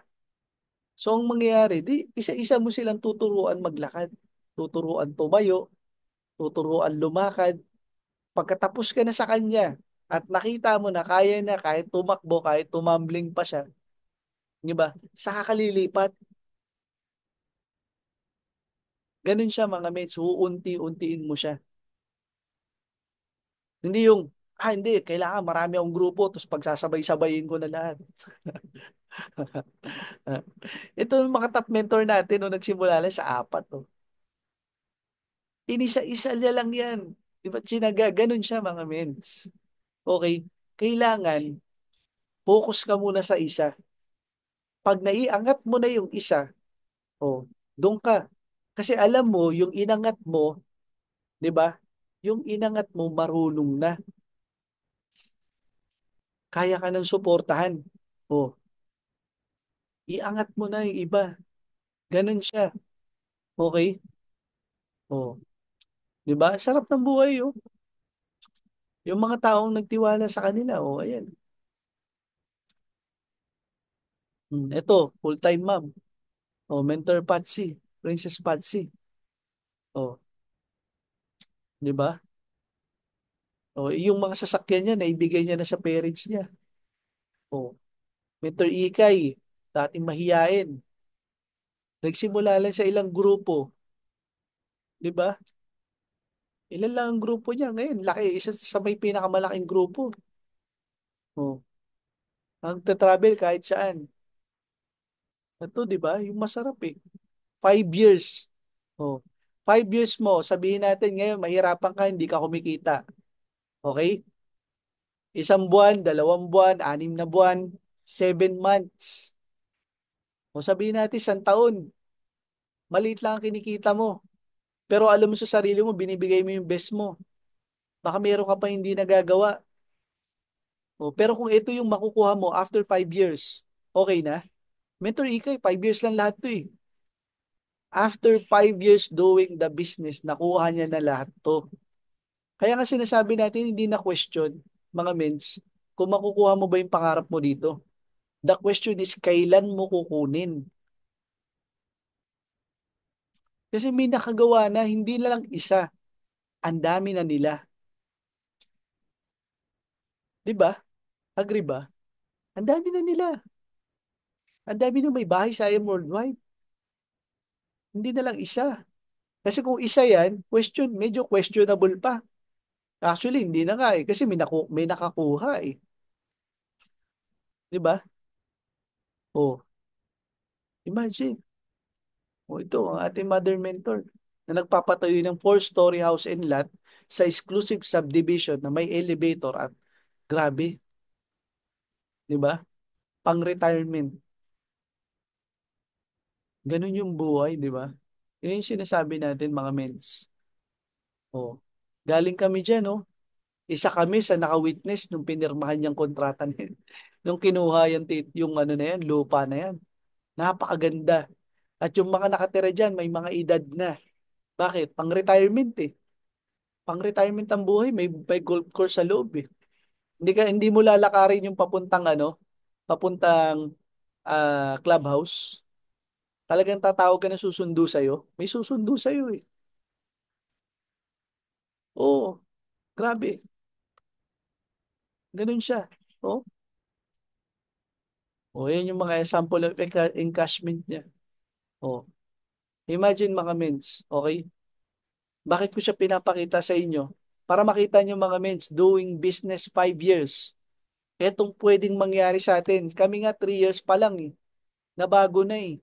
So, ang mangyayari, di, isa-isa mo silang tuturuan maglakad. Tuturuan tumayo, tuturuan lumakad. Pagkatapos ka na sa kanya, at nakita mo na kaya na kahit tumakbo, kahit tumambling pa siya, di ba? Saka kalilipat. Ganun siya mga mates, uunti-untiin mo siya. Hindi yung, hindi, kailangan marami akong grupo, tapos pagsasabay-sabayin ko na lahat. Ito yung mga top mentor natin nung nagsimula lang sa apat. Oh. Inisa-isa niya lang yan. Di ba, chinaga, ganun siya mga mens. Okay, kailangan, focus ka muna sa isa. Pag naiangat mo na yung isa, oh, doon ka. Kasi alam mo, yung inangat mo, di ba, yung inangat mo marunong na. Kaya ka nang suportahan. Oh, iangat mo na yung iba. Ganun siya. Okay? Oh, 'di ba? Sarap ng buhay, oh. Yung mga taong nagtiwala sa kanila, oh, ayan. Ito, full-time mom. Oh, mentor Patsy, Princess Patsy. Oh, 'di ba? Oh, yung mga sasakyan niya naibigay niya na sa parents niya. Oh, mentor Ikay, dating mahiyain. Nagsimula lang sa ilang grupo, 'di ba? Ilan lang ang grupo niya ngayon. Laki, isa sa may pinakamalaking grupo. Oh, ang travel kahit saan. Ito, 'di ba? Yung masarap eh. 5 years. Oh. 5 years mo, sabihin natin ngayon, mahirapan ka, hindi ka kumikita. Okay? Isang buwan, 2 buwan, 6 na buwan, 7 months. O sabihin natin, isang taon, maliit lang ang kinikita mo. Pero alam mo sa sarili mo, binibigay mo yung best mo. Baka meron ka pa hindi nagagawa. O, pero kung ito yung makukuha mo after 5 years, okay na? Mentor Ikay, 5 years lang lahat to eh. After 5 years doing the business, nakuha niya na lahat to. Kaya nga sinasabi natin, hindi na question, mga mens, kung makukuha mo ba yung pangarap mo dito. The question is, kailan mo kukunin? Kasi may nakagawa na, hindi na lang isa. Ang dami na nila. Di ba? Agree ba? Ang dami na nila. Ang dami na may bahay sa IM Worldwide. Hindi na lang isa. Kasi kung isa yan, medyo questionable pa. Actually, hindi na nga eh. Kasi may nakakuha eh. Di ba? Oh, imagine. Oh, ito, ang ating mother mentor na nagpapatayo ng four-story house and lot sa exclusive subdivision na may elevator at grabe, di ba? Pang-retirement. Ganun yung buhay, di ba? Yun yung sinasabi natin mga mens. Oh, galing kami dyan, oh. Isa kami sa naka-witness nung pinirmahan niyang kontrata na yun. Nung kinuha yung ano na yan, lupa na yan. Napakaganda. At yung mga nakatira dyan, may mga edad na. Bakit? Pang-retirement eh. Pang-retirement ang buhay, may golf course sa loob eh. Hindi mo lalakarin yung papuntang clubhouse. Talagang tatawag ka na susundo sa'yo. May susundo sa'yo eh. Oo, grabe. Ganun siya. Oh, oh, yan yung mga sample of encashment niya. Oh, imagine mga mens, okay? Bakit ko siya pinapakita sa inyo? Para makita niyo mga mens, doing business 5 years. Etong pwedeng mangyari sa atin. Kami nga 3 years pa lang eh. Nabago na eh.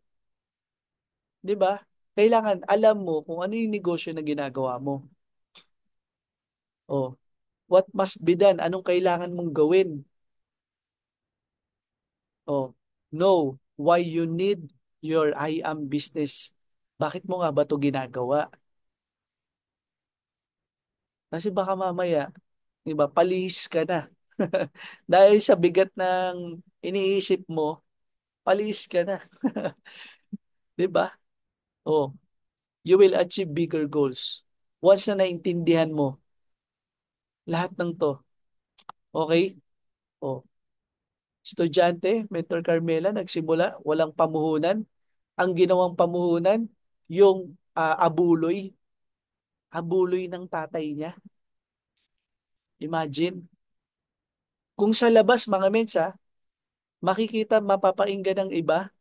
'Di ba? Kailangan alam mo kung ano yung negosyo na ginagawa mo. Oh, what must be done? Anong kailangan mong gawin? Oh, know why you need your I am business. Bakit mo nga ba 'to ginagawa? Kasi baka mamaya, 'di ba, palihis ka na. Dahil sa bigat ng iniisip mo, palihis ka na. 'Di ba? Oh, you will achieve bigger goals. Once na naintindihan mo lahat ng 'to, okay? Oh, estudyante, Mentor Carmela, nagsimula, walang pamuhunan. Ang ginawang pamuhunan, yung abuloy ng tatay niya. Imagine. Kung sa labas, mga mensa, makikita, mapapainggan ng iba,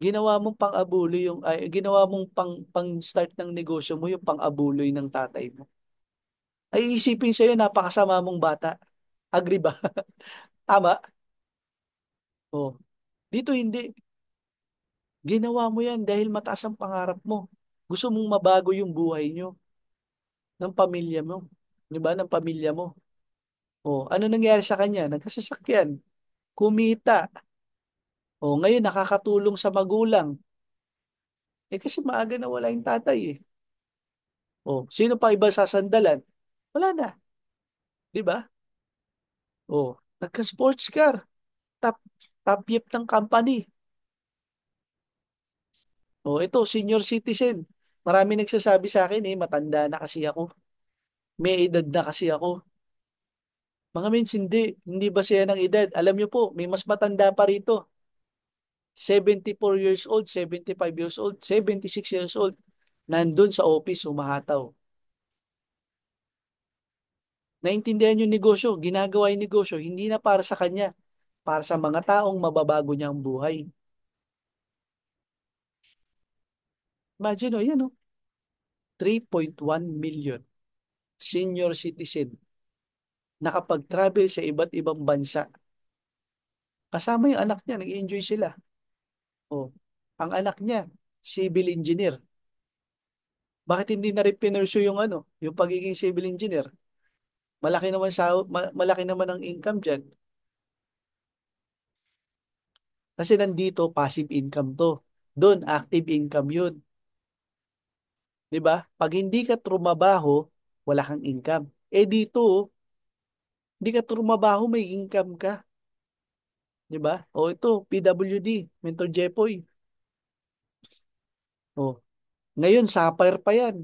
ginawa mong pang start ng negosyo mo, yung pang-abuloy ng tatay mo. Ay isipin sa'yo, napakasama mong bata. Agree ba? Tama? Oh. Dito hindi. Ginawa mo yan dahil mataas ang pangarap mo. Gusto mong mabago yung buhay nyo, ng pamilya mo. Di ba? Ng pamilya mo. Oh, ano nangyari sa kanya? Nagkasasakyan. Kumita. Oh, ngayon nakakatulong sa magulang. Eh kasi maaga na wala yung tatay eh. Oh, sino pa iba sasandalan? Wala na. Di ba? Oh, nagka-sports car. Top, top yip ng company. Oh, ito, senior citizen. Marami nagsasabi sa akin eh, matanda na kasi ako. May edad na kasi ako. Mga mins, hindi ba siya ng edad? Alam niyo po, may mas matanda pa rito. 74 years old, 75 years old, 76 years old. Nandun sa office, humahataw. Naintindihan yung negosyo, ginagawa yung negosyo, hindi na para sa kanya, para sa mga taong mababago niya ang buhay. Imagine, oh, yan, oh, 3.1 million senior citizen nakapag-travel sa iba't ibang bansa. Kasama yung anak niya, nag-enjoy sila. Oh, ang anak niya, civil engineer. Bakit hindi na rin pinursue yung pagiging civil engineer? Malaki naman ang income diyan. Kasi nandito passive income to. Doon active income 'yun, 'di ba? Pag hindi ka trumabaho, wala kang income. Eh dito, hindi ka trumabaho, may income ka, 'di ba? O ito, PWD, Mentor Jepoy. O, ngayon sapphire pa 'yan.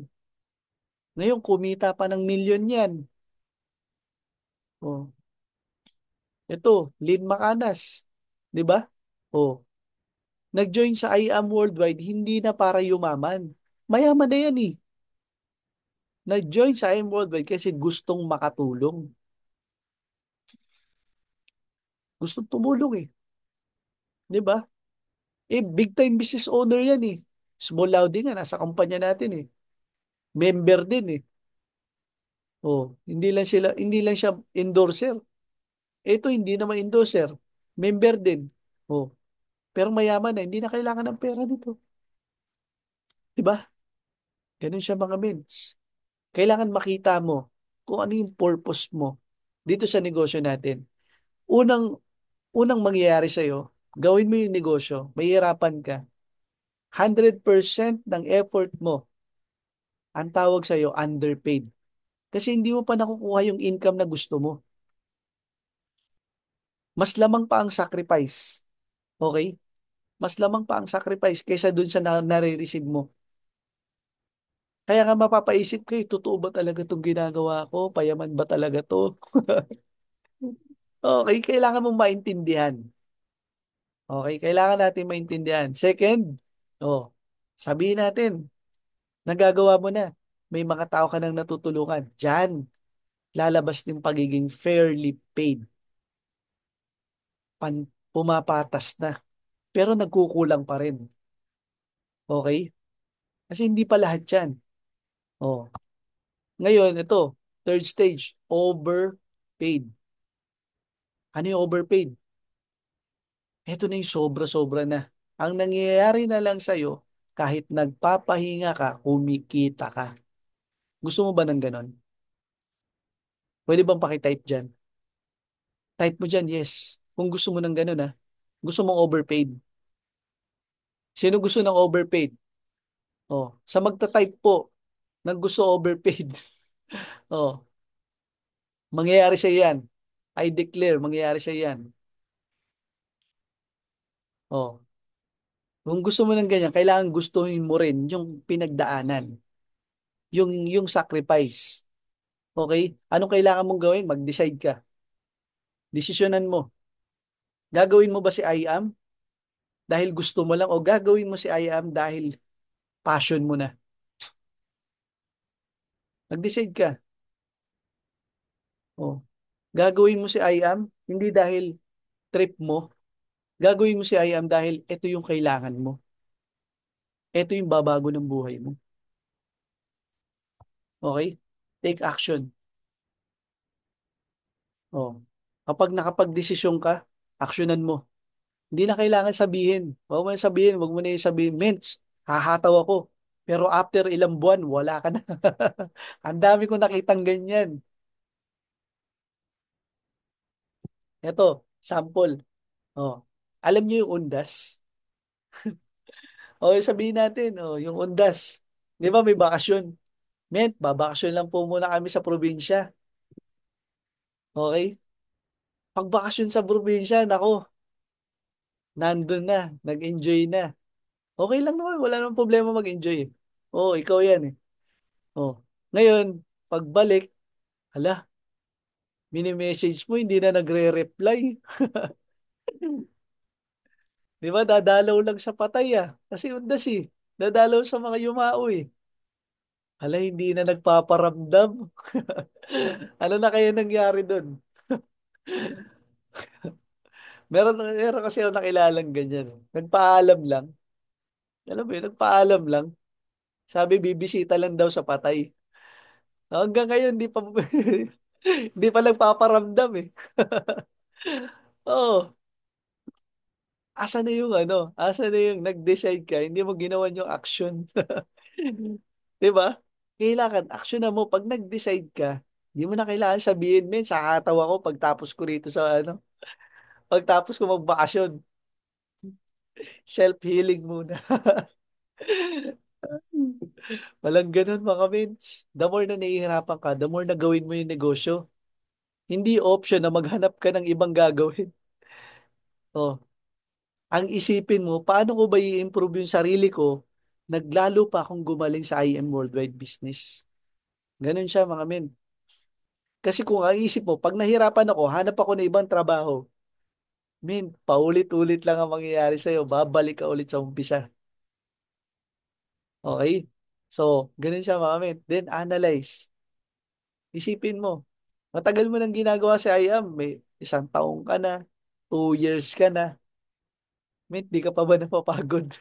Ngayon kumita pa ng milyon 'yan. O, ito, Lynn Macanas, 'di ba? O, nag-join sa I Am Worldwide hindi na para yumaman. Mayaman na 'yan eh. Nag-join sa I Am Worldwide kasi gustong makatulong. Gusto tumulong eh. Di ba? Eh, big time business owner yan eh. Small Laude nga, nasa kumpanya natin eh. Member din eh. Oh, hindi lang siya endorser. Ito hindi naman endorser. Member din. Oh, pero mayaman na, hindi na kailangan ng pera dito. Di ba? Ganun siya mga ments. Kailangan makita mo kung ano yung purpose mo dito sa negosyo natin. Unang unang mangyayari sa'yo, gawin mo yung negosyo, mahihirapan ka. 100% ng effort mo, ang tawag sa'yo, underpaid. Kasi hindi mo pa nakukuha yung income na gusto mo. Mas lamang pa ang sacrifice. Okay? Mas lamang pa ang sacrifice kaysa dun sa nare-receive mo. Kaya nga mapapaisip ko, totoo ba talaga itong ginagawa ko? Payaman ba talaga to? Okay, kailangan mong maintindihan. Okay, kailangan natin maintindihan. Second, oh, sabihin natin, nagagawa mo na. May mga tao ka nang natutulungan. Diyan, lalabas yung pagiging fairly paid. Pumapatas na. Pero nagkukulang pa rin. Okay? Kasi hindi pa lahat yan. Oh. Ngayon, ito, third stage, overpaid. Ano yung overpaid? Ito na yung sobra-sobra na. Ang nangyayari na lang sa'yo, kahit nagpapahinga ka, kumikita ka. Gusto mo ba ng ganon? Pwede bang pakitype dyan? Type mo dyan, yes. Kung gusto mo ng ganon, ha. Gusto mong overpaid. Sino gusto ng overpaid? Oh, sa magta-type po ng gusto overpaid. Oh, mangyayari sa yan. I declare, mangyayari sa yan. Oh, kung gusto mo ng ganyan, kailangan gustuhin mo rin yung pinagdaanan, yung sacrifice. Okay? Anong kailangan mong gawin? Mag-decide ka. Desisyonan mo. Gagawin mo ba si I am dahil gusto mo lang o gagawin mo si I am dahil passion mo na? Mag-decide ka. Oh. Gagawin mo si I am hindi dahil trip mo. Gagawin mo si I am dahil ito yung kailangan mo. Ito yung babago ng buhay mo. Okay? Take action. Oh. Kapag nakapag-desisyon ka, aksyonan mo. Hindi na kailangan sabihin. Huwag mo na sabihin, huwag mo na sabihin, Ments, hahataw ako. Pero after ilang buwan, wala ka na. Ang dami ko nakitang ganyan. Ito, sample. Oh. Alam niyo yung undas? O, sabihin natin, yung undas. Di ba may bakasyon? Ment, babakasyon lang po muna kami sa probinsya. Okay? Pag bakasyon sa probinsya, nako, nandun na, nag-enjoy na. Okay lang naman, wala namang problema mag-enjoy. Oo, ikaw yan eh. Oh. Ngayon, pagbalik, hala, mini-message mo, hindi na nagre-reply. Di ba, dadalaw lang sa patay ah. Kasi undas eh. Dadalaw sa mga yumao eh. Hala, hindi na nagpaparamdam. Ano na kaya nangyari doon? Meron kasi ako nakilalang ganyan. Nagpaalam lang. Alam mo yun, nagpaalam lang. Sabi, bibisita lang daw sa patay. Hanggang ngayon, hindi pa nagpaparamdam eh. Oo. Asa na yung ano? Asa na yung nag-decide ka, hindi mo ginawan yung action. 'Di ba? Kailangan action na mo pag nag-decide ka. Hindi mo na kailangan sabihin, men, sakataw ako pagtapos ko rito sa ano, pagtapos ko magbakasyon. Self-healing muna. Walang ganun mga mens. The more na nahihirapan ka, the more na gawin mo yung negosyo. Hindi option na maghanap ka ng ibang gagawin. Oh, ang isipin mo, paano ko ba i-improve yung sarili ko? Naglalo pa akong gumaling sa IM Worldwide Business. Ganun siya mga men. Kasi kung ang isip mo, pag nahirapan ako, hanap ako ng ibang trabaho. Men, paulit-ulit lang ang mangyayari sa'yo. Babalik ka ulit sa umpisa. Okay? So, ganun siya mga men. Then, analyze. Isipin mo, matagal mo nang ginagawa sa IM. May 1 taong ka na. 2 years ka na. Mint, di ka pa ba napapagod?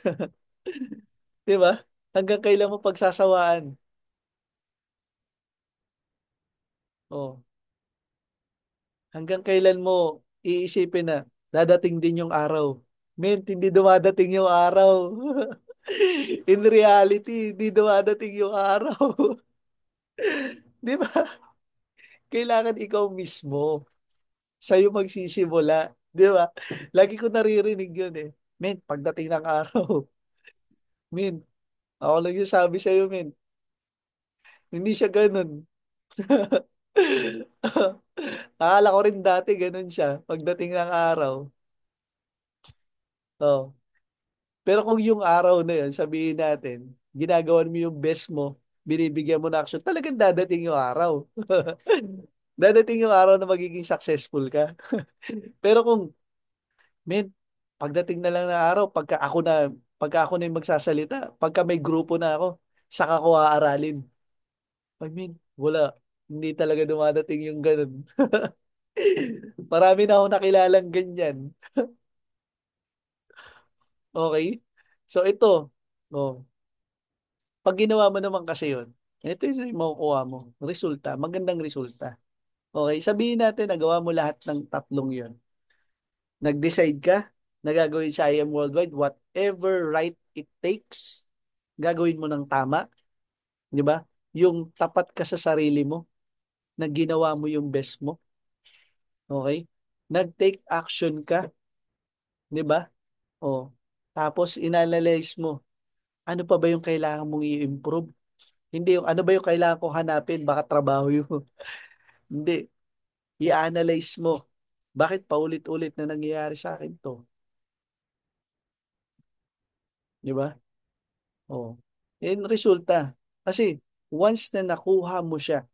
Di ba? Hanggang kailan mo pagsasawaan? Oh, hanggang kailan mo iisipin na dadating din yung araw. Mint, hindi dumadating yung araw. In reality, hindi dumadating yung araw. Di ba? Kailangan ikaw mismo. Sa'yo magsisimula. Di ba? Lagi ko naririnig yun eh. Mint, pagdating ng araw. Mint, ako lang yung sabi sa'yo, Mint. Hindi siya ganun. Akala ko rin dati ganun siya pagdating ng araw. Oh. Pero kung yung araw na yun, sabihin natin, ginagawan mo yung best mo, binibigyan mo na action, talagang dadating yung araw. Dadating yung araw na magiging successful ka. Pero kung, men, pagdating na lang ng araw, pagka ako na yung magsasalita, pagka may grupo na ako, saka ko aaralin. I mean, wala. Hindi talaga dumadating yung ganun. Marami na ako nakilalang ganyan. Okay? So ito, oh, pag ginawa mo naman kasi yun, ito yung makukuha mo. Resulta, magandang resulta. Okay, sabihin natin nagawa mo lahat ng tatlong yun. Nag-decide ka na gagawin sa I Am Worldwide, whatever right it takes, gagawin mo ng tama, di ba? Yung tapat ka sa sarili mo, na ginawa mo yung best mo, okay? Nag-take action ka, di ba? O, tapos inanalyze mo, ano pa ba yung kailangan mong i-improve? Hindi yung ano ba yung kailangan kong hanapin, baka trabaho yun. Hindi, i-analyze mo. Bakit paulit-ulit na nangyayari sa akin to? Di ba? Oh. Yan resulta. Kasi once na nakuha mo siya,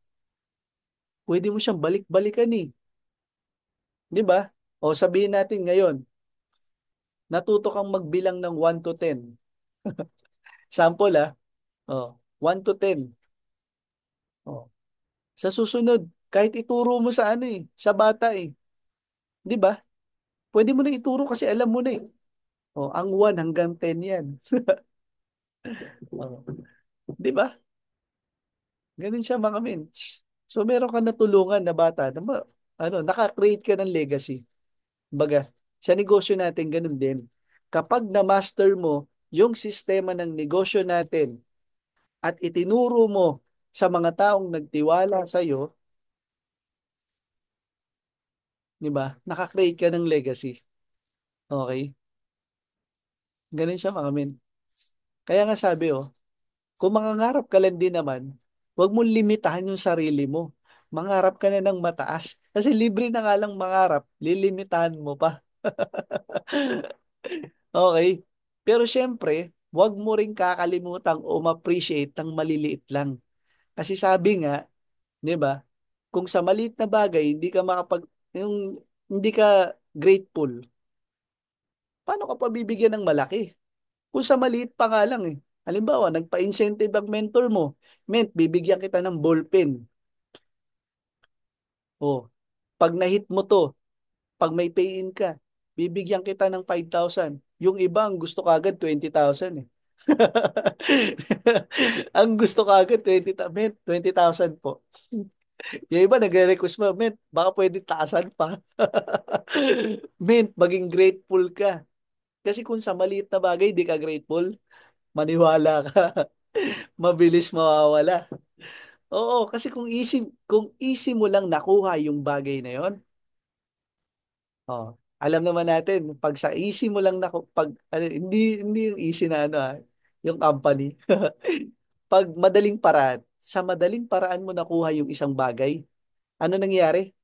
pwede mo siyang balik-balikan eh. Di ba? O sabihin natin ngayon, natuto kang magbilang ng 1 to 10. Sample ah. Oh, 1 to 10. Oh. Sa susunod, kahit ituro mo sa ano eh, sa bata eh. Di ba? Pwede mo na ituro kasi alam mo na eh. Oh, ang 1 hanggang 10 yan. Oh. Di ba? Ganun siya mga ments. So meron ka natulungan na bata na naka-create ka ng legacy. Baga, sa negosyo natin ganun din. Kapag na-master mo yung sistema ng negosyo natin at itinuro mo sa mga taong nagtiwala sa iyo, di ba? Naka-create ka ng legacy. Okay? Ganun siya mga men. Kaya nga sabi kung mangangarap ka lang din naman, huwag mong limitahan yung sarili mo. Mangarap ka na ng mataas. Kasi libre na nga lang mangarap, lilimitahan mo pa. Okay? Pero syempre, huwag mo rin kakalimutan o ma-appreciate ng maliliit lang. Kasi sabi nga, 'di ba? Kung sa maliit na bagay hindi ka grateful, paano ka pa bibigyan ng malaki? Kung sa maliit pa nga lang eh. Halimbawa, nagpa-incentive ang mentor mo, bibigyan kita ng ballpen. Oh, pag na-hit mo to, pag may pay-in ka, bibigyan kita ng 5,000. Yung iba ang gusto kagad 20,000 eh. Ang gusto kagad 20,000 po. Yung iba nagre-request mo, baka pwede taasan pa. Maging grateful ka. Kasi kung sa maliit na bagay di ka grateful, maniwala ka. Mabilis mawawala. Oo, kasi kung easy mo lang nakuha yung bagay na yon, alam naman natin, pag sa easy mo lang hindi yung easy na yung company. Pag madaling paraan, sa madaling paraan mo nakuha yung isang bagay, ano nangyayari?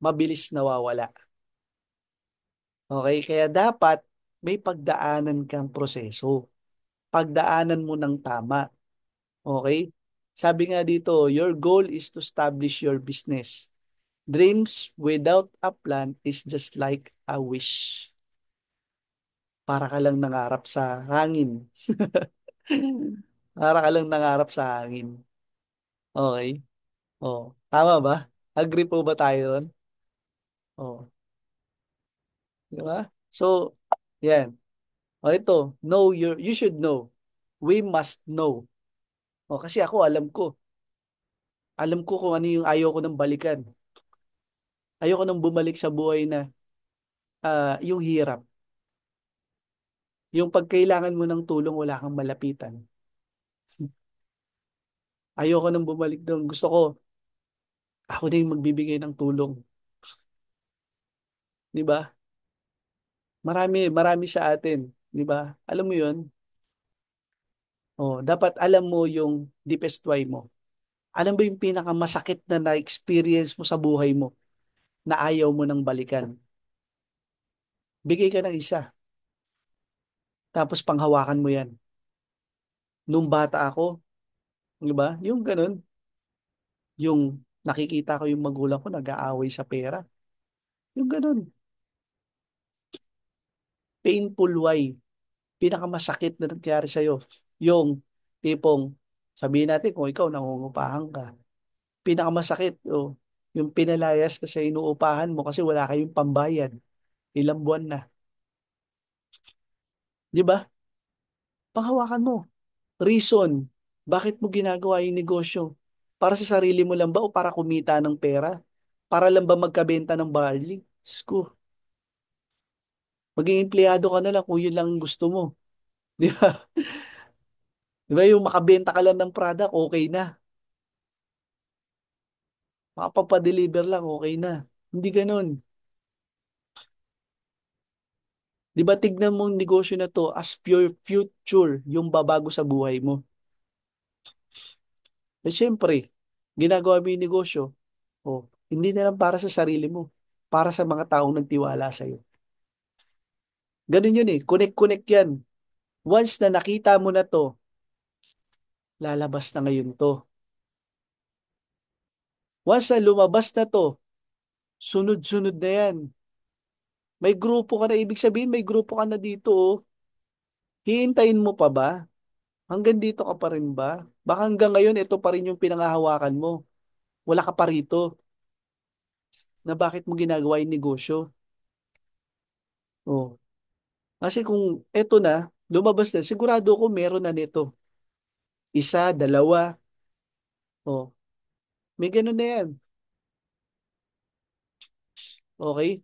Mabilis nawawala. Okay? Kaya dapat may pagdaanan kang proseso. Pagdaanan mo ng tama. Okay? Sabi nga dito, your goal is to establish your business. Dreams without a plan is just like a wish. Para ka lang nangarap sa hangin. Para ka lang nangarap sa hangin. Okay? Oh, tama ba? Agree po ba tayo ron? Oh. Di ba? So, yan. O ito, you should know. We must know. O, kasi ako, alam ko. Alam ko kung ano yung ayaw ko ng balikan. Ayoko nang bumalik sa buhay na yung hirap. Yung pagkailangan mo ng tulong, wala kang malapitan. Ayoko nang bumalik doon. Gusto ko, ako na yung magbibigay ng tulong. Di ba? Marami sa atin. Di ba? Alam mo yun? Oh, dapat alam mo yung deepest why mo. Alam ba yung pinakamasakit na na-experience mo sa buhay mo na ayaw mo nang balikan? Bigay ka ng isa. Tapos panghawakan mo yan. Nung bata ako, di ba? Yung ganun. Yung nakikita ko yung magulang ko nag-aaway sa pera. Yung ganun. Painful why. Pinakamasakit na nangyari sa'yo. Yung tipong, sabihin natin kung ikaw nangungupahan ka. Pinakamasakit, yung pinalayas kasi inuupahan mo kasi wala kayong pambayad. Ilang buwan na. Di ba? Panghawakan mo. Reason, bakit mo ginagawa yung negosyo? Para sa sarili mo lang ba o para kumita ng pera? Para lang ba magkabenta ng barley? Sko, maging empleyado ka na lang kung yun lang ang gusto mo. Di ba? Di ba yung makabenta ka lang ng product, okay na. Makapagpa-deliver lang, okay na. Hindi ganun. Di ba tignan mo ang negosyo na to as pure future yung babago sa buhay mo. Eh syempre, ginagawa mo yung negosyo, hindi na lang para sa sarili mo, para sa mga taong nagtiwala sa'yo. Ganun yun eh, connect-connect yan. Once na nakita mo na to, lalabas na ngayon to. Once na lumabas na to, sunod-sunod na yan. May grupo ka na, ibig sabihin may grupo ka na dito, oh. Hihintayin mo pa ba? Hanggang dito ka pa rin ba? Baka hanggang ngayon, ito pa rin yung pinangahawakan mo. Wala ka pa rito na bakit mo ginagawa yung negosyo. Oh. Kasi kung eto na, lumabas na, sigurado ko meron na nito. Isa, dalawa, oh. May ganun na yan. Okay?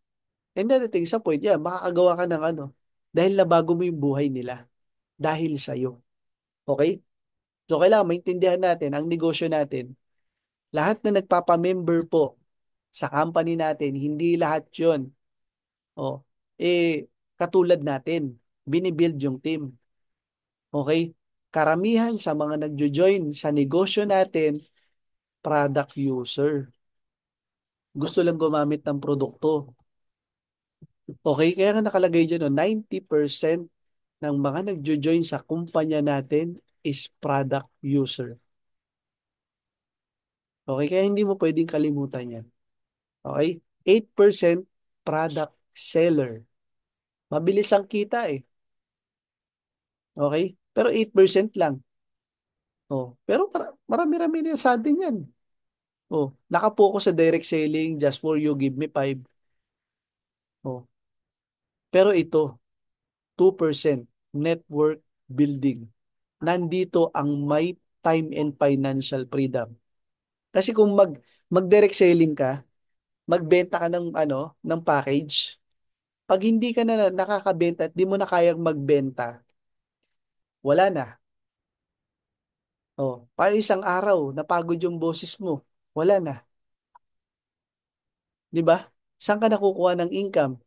And then, the sa point, yeah, makakagawa ka ng ano. Dahil nabago mo yung buhay nila. Dahil sa'yo. Okay? So, kailangan maintindihan natin ang negosyo natin. Lahat na nagpapamember po sa company natin, hindi lahat yun. Oh, katulad natin, binibuild yung team. Okay? Karamihan sa mga nagjo-join sa negosyo natin, product user. Gusto lang gumamit ng produkto. Okay? Kaya nga nakalagay dyan, no, 90% ng mga nagjo-join sa kumpanya natin is product user. Okay? Kaya hindi mo pwedeng kalimutan yan. Okay? 8% product seller. Mabilis ang kita eh. Okay? Pero 8% lang. Pero marami-rami din sa atin yan. Nakapokus sa direct selling, just for you, give me 5. Oh, pero ito, 2% network building. Nandito ang may time and financial freedom. Kasi kung mag-direct selling ka, magbenta ka ng ng package, pag hindi ka na nakakabenta at di mo na kayang magbenta, wala na. Pa isang araw, napagod yung boses mo, wala na. 'Di ba? Saan ka nakukuha ng income?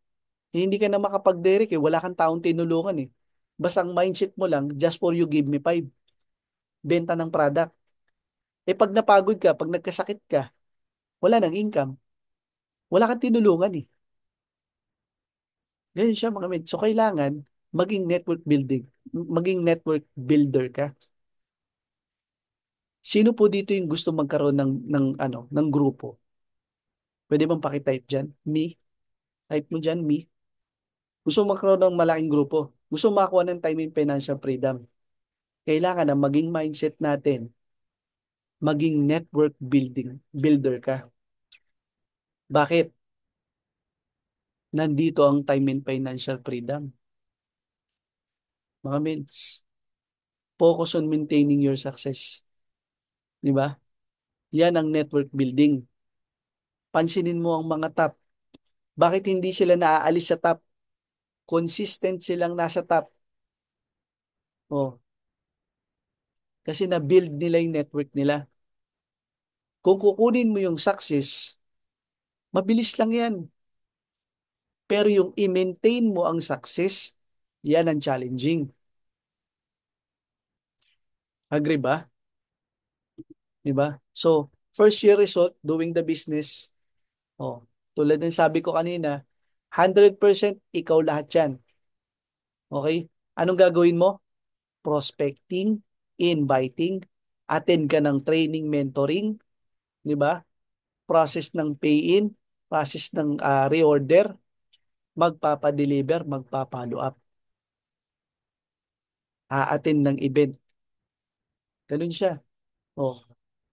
Hindi ka na makapag-direct eh, wala kang taong tinulungan eh. Basta ang mindset mo lang, just for you give me 5. Benta ng product. Pag napagod ka, pag nagkasakit ka, wala nang income. Wala kang tinulungan eh. Ganyan siya mga men. So kailangan maging network building, maging network builder ka. Sino po dito yung gusto magkaroon ng grupo? Pwede bang paki-type diyan? Me? Type mo diyan, me. Gusto magkaroon ng malaking grupo. Gusto makakuha ng time and financial freedom. Kailangan na maging mindset natin, maging network builder ka. Bakit? Nandito ang time and financial freedom. Mga mens, focus on maintaining your success. Di ba? Yan ang network building. Pansinin mo ang mga top. Bakit hindi sila naaalis sa top? Consistent silang nasa top. Oh, kasi na-build nila yung network nila. Kung kukunin mo yung success, mabilis lang yan. Pero yung i-maintain mo ang success, yan ang challenging. Agree ba? Diba? So, first year result, doing the business. Oh, tulad ng sabi ko kanina, 100% ikaw lahat yan. Okay? Anong gagawin mo? Prospecting, inviting, attend ka ng training, mentoring, di ba? Process ng pay-in, process ng reorder, magpapadeliver, magpa-follow up, attend ng event. Ganun siya. Oh.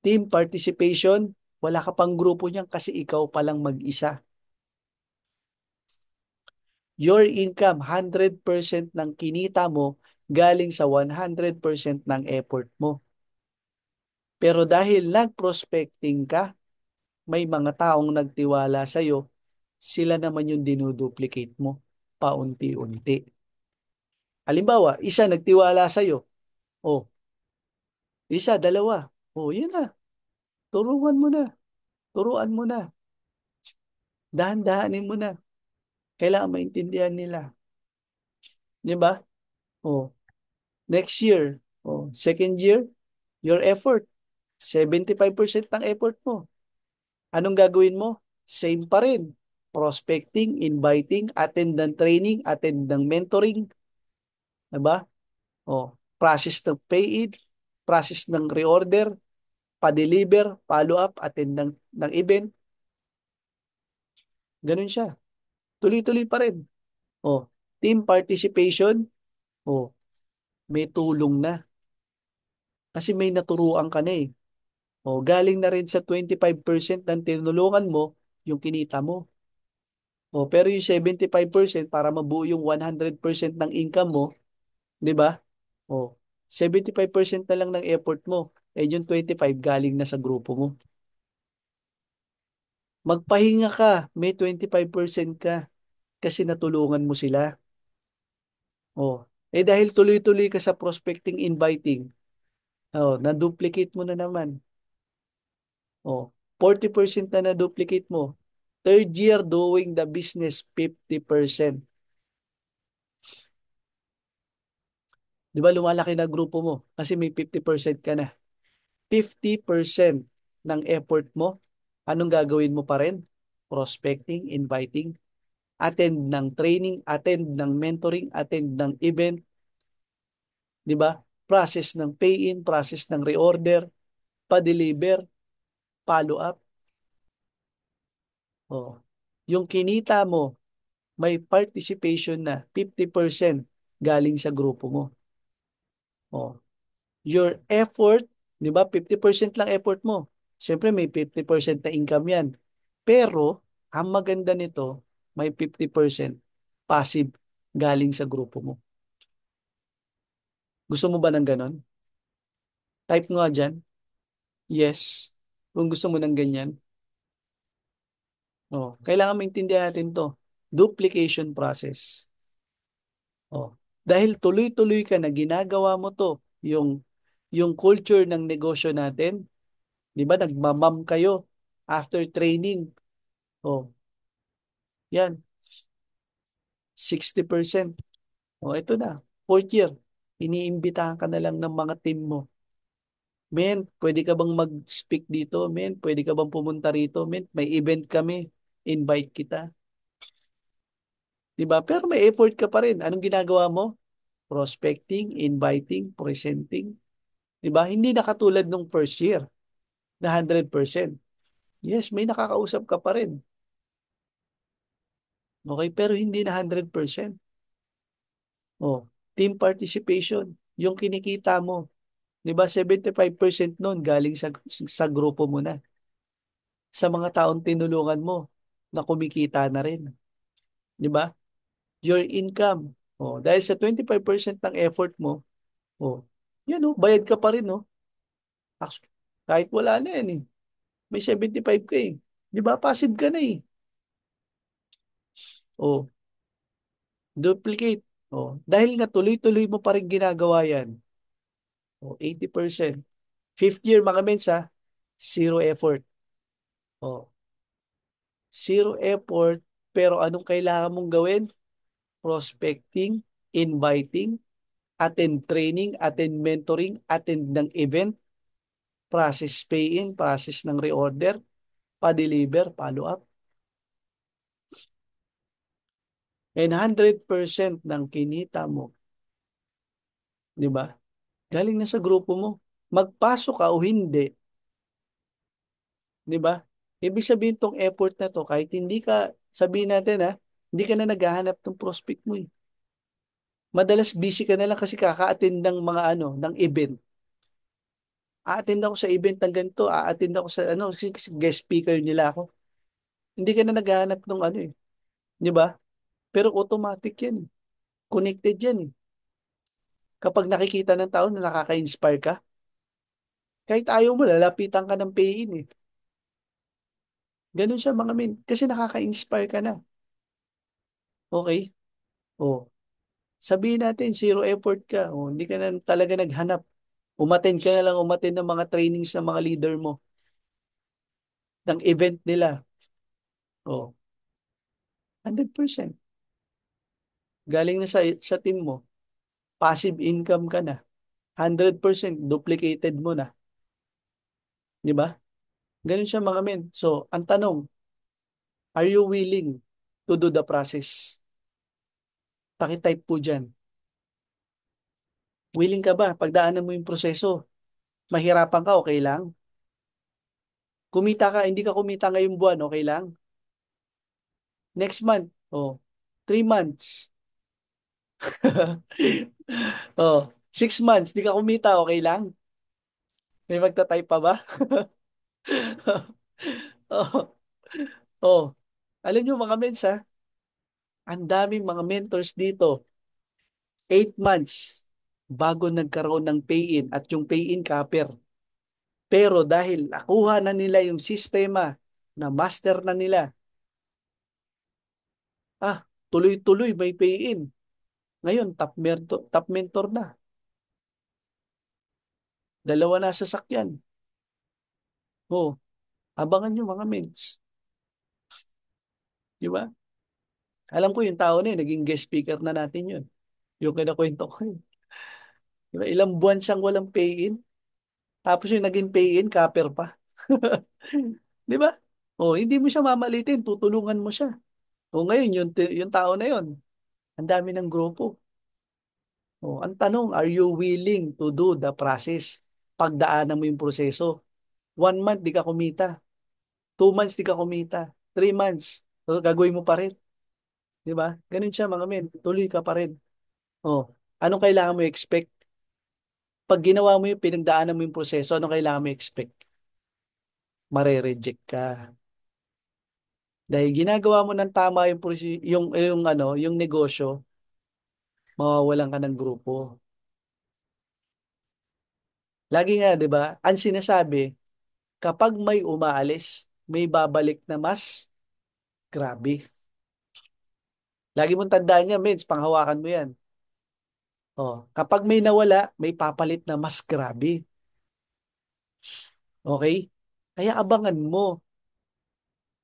Team participation, wala ka pang grupo niyan kasi ikaw palang mag-isa. Your income, 100% ng kinita mo galing sa 100% ng effort mo. Pero dahil nag-prospecting ka, may mga taong nagtiwala sa'yo, sila naman yung dinuduplicate mo paunti-unti. Halimbawa, isa nagtiwala sa'yo, oh, isa, dalawa, oh, yun na, turuan mo na, turuan mo na, dahan-dahanin mo na, kailangan maintindihan nila. Di ba? Oh, next year, oh, second year, your effort, 75% ng effort mo. Anong gagawin mo? Same pa rin. Prospecting, inviting, attend ng training, attend ng mentoring. Diba? O, process ng pay-in, process ng reorder, pa-deliver, follow-up, attend ng event. Ganun siya. Tuloy-tuloy pa rin. O, team participation, o, may tulong na. Kasi may naturuan ka na eh. O, galing na rin sa 25% ng tinulungan mo, yung kinita mo. O, pero yung 75% para mabuo yung 100% ng income mo, di ba? O, 75% na lang ng effort mo. Eh, yung 25 galing na sa grupo mo. Magpahinga ka, may 25% ka kasi natulungan mo sila. O, eh dahil tuloy-tuloy ka sa prospecting inviting, na-duplicate mo na naman. O, 40% na na-duplicate mo. Third year doing the business, 50%. Di ba lumalaki na grupo mo kasi may 50% ka na. 50% ng effort mo, anong gagawin mo pa rin? Prospecting, inviting, attend ng training, attend ng mentoring, attend ng event, di ba? Process ng pay-in, process ng reorder, pa-deliver, follow-up. Oh. Yung kinita mo, may participation na 50% galing sa grupo mo. Oh. Your effort, di ba? 50% lang effort mo. Siyempre may 50% na income yan. Pero, ang maganda nito, may 50% passive galing sa grupo mo. Gusto mo ba ng ganon? Type nga dyan. Yes. Kung gusto mo ng ganyan. Oh, kailangan maintindihan natin to. Duplication process. Oh, dahil tuloy-tuloy ka na ginagawa mo to, yung culture ng negosyo natin, 'di ba? Nagmamam kayo after training. Oh, yan, 60%. Oh, ito na. Fourth year, iniimbitahan ka na lang ng mga team mo. Men, pwede ka bang mag-speak dito? Men, pwede ka bang pumunta rito? Men, may event kami. Invite kita. 'Di ba? Pero may effort ka pa rin. Anong ginagawa mo? Prospecting, inviting, presenting. 'Di ba? Hindi na katulad nung first year na 100%. Yes, may nakakausap ka pa rin. Okay, pero hindi na 100%. Oh, team participation, yung kinikita mo, 'di ba? 75% noon galing sa grupo mo na. Sa mga taong tinulungan mo na kumikita na rin. Di ba? Your income. Dahil sa 25% ng effort mo, yan bayad ka pa rin, no? Actually, kahit wala na yan eh. May 75 ka eh. Di ba? Passive ka na eh. Oh, duplicate. Dahil nga tuloy-tuloy mo pa rin ginagawa yan. 80%. Fifth year mga mensa, zero effort. Oh, zero effort, pero anong kailangan mong gawin? Prospecting, inviting, attend training, attend mentoring, attend ng event, process pay-in, process ng reorder, pa-deliver, follow-up. And 100% ng kinita mo, di ba? Galing na sa grupo mo. Magpasok ka o hindi, di ba? Ibig sabihin tong effort na to, kahit hindi ka, sabihin natin hindi ka na naghahanap ng prospect mo eh. Madalas busy ka na lang kasi kaka-attend ng mga ng event. A-attend ako sa event ng ganito, a-attend ako sa kasi guest speaker nila ako. Hindi ka na naghahanap ng eh. Di ba? Pero automatic yan eh. Connected yan eh. Kapag nakikita ng tao na nakaka-inspire ka, kahit ayaw mo, lalapitan ka ng payin eh. Ganun siya mga men. Kasi nakaka-inspire ka na. Okay? Oh. Sabihin natin, zero effort ka. Hindi ka na talaga naghanap. Umattend ka na lang, umattend ng mga trainings ng mga leader mo, ng event nila. 100%. Galing na sa team mo. Passive income ka na. 100% duplicated mo na. Di ba? Ganun siya mga men. So, ang tanong, are you willing to do the process? Pakitype po dyan. Willing ka ba? Pagdaanan mo yung proseso. Mahirapan ka, okay lang. Kumita ka, hindi ka kumita ngayong buwan, okay lang. Next month, 3 months. 6 months, di ka kumita, okay lang. May magta-type pa ba? Oh, oh. Alam nyo mga mens ang daming mga mentors dito. 8 months bago nagkaroon ng pay-in at yung pay-in capper. Pero dahil nakuha na nila yung sistema na master na nila, tuloy-tuloy may pay-in. Ngayon, top mentor na. Dalawa na sasakyan. Abangan nyo mga mens. Di ba? Alam ko yung tao na yun, naging guest speaker na natin yun. Yung kinakwento ko yun. Di ba? Ilang buwan siyang walang pay-in. Tapos yung naging pay-in, capper pa. Di ba? Hindi mo siya mamalitin, tutulungan mo siya. Ngayon, yung tao na yun, ang dami ng grupo. Ang tanong, are you willing to do the process? Pagdaanan mo yung proseso. 1 month, di ka kumita. 2 months, di ka kumita. 3 months, gagawin mo pa rin. Di ba? Ganun siya mga men. Tuloy ka pa rin. Anong kailangan mo expect? Pag ginawa mo yung pinagdaanan mo yung proseso, anong kailangan mo expect? Mare-reject ka. Dahil ginagawa mo ng tama yung negosyo, mawawalan ka ng grupo. Lagi nga, 'di ba? Ang sinasabi, kapag may umaalis, may babalik na mas grabe. Lagi mong tandaan yan, meds, panghawakan mo yan. Kapag may nawala, may papalit na mas grabe. Okay? Kaya abangan mo.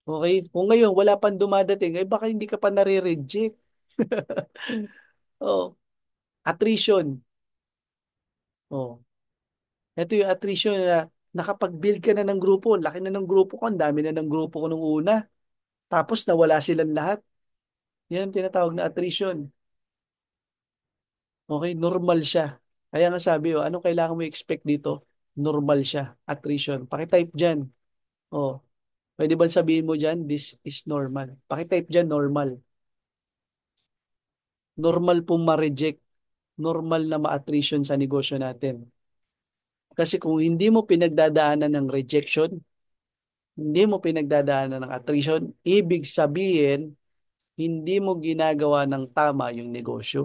Okay? Kung ngayon wala pang dumadating, baka hindi ka pa nare-reject. Oh, attrition. Oh, ito yung attrition na nakapag-build ka na ng grupo. Laki na ng grupo ko. Ang dami na ng grupo ko nung una. Tapos nawala silang lahat. Yan ang tinatawag na attrition. Okay, normal siya. Kaya nga sabi, anong kailangan mo expect dito? Normal siya. Attrition. Pakitype dyan. Oh, pwede ba sabihin mo dyan, this is normal? Pakitype dyan, normal. Normal pong ma-reject. Normal na ma-attrition sa negosyo natin. Kasi kung hindi mo pinagdadaanan ng rejection, hindi mo pinagdadaanan ng attrition, ibig sabihin, hindi mo ginagawa ng tama yung negosyo.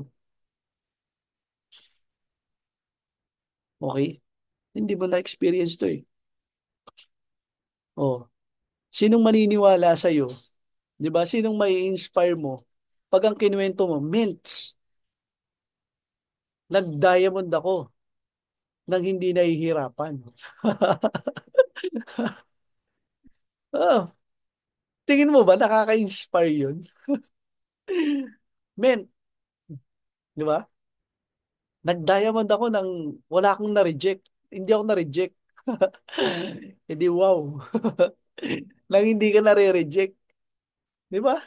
Okay? Hindi mo na-experience to eh. Oh, sinong maniniwala sa'yo? Di ba? Sinong may inspire mo? Pag ang kinuwento mo, Mints, nag-diamond ako nang hindi nahihirapan. Oh, tingin mo ba nakaka-inspire yun? Men, di ba? Nag-diamond ako nang wala akong na-reject. Hindi ako na-reject. Hindi wow. Nang hindi ka nare-reject. Di ba?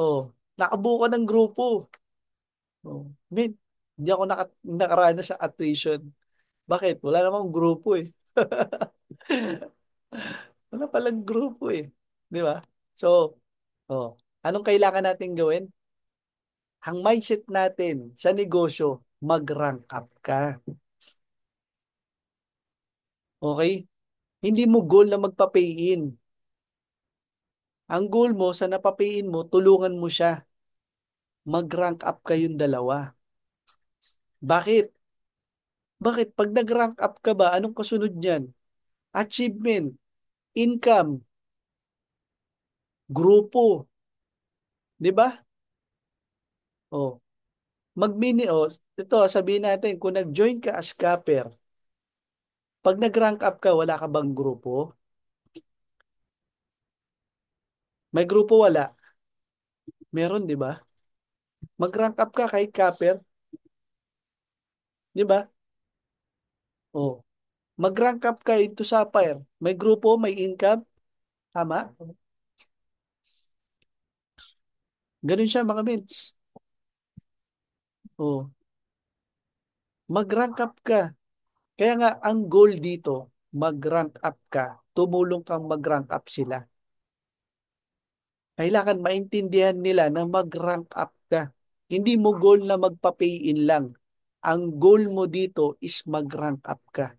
Oh, nakabuo ka ng grupo. Oh, men, hindi ako nakaranas sa attrition. Bakit? Wala namang grupo eh. Wala palang grupo eh. Di ba? So, oh, anong kailangan natin gawin? Ang mindset natin sa negosyo, mag-rank up ka. Okay? Hindi mo goal na magpa-pay in. Ang goal mo sa napapay in mo, tulungan mo siya. Mag-rank up kayong dalawa. Bakit? Bakit? Pag nag-rank up ka ba, anong kasunod niyan? Achievement, income, grupo. Di ba? Oh, oh, ito sabihin natin, kung nag-join ka as scapper, pag nag-rank up ka, wala ka bang grupo? May grupo wala? Meron, di ba? Mag-rank up ka kahit capper, di ba? Oh, mag-rank up ka into sapphire. May grupo, may income, tama? Ganun siya mga mates. Oh, mag-rank up ka. Kaya nga, ang goal dito, mag-rank up ka. Tumulong kang mag-rank up sila. Kailangan maintindihan nila na mag-rank up ka. Hindi mo goal na magpa-pay in lang. Ang goal mo dito is mag-rank up ka.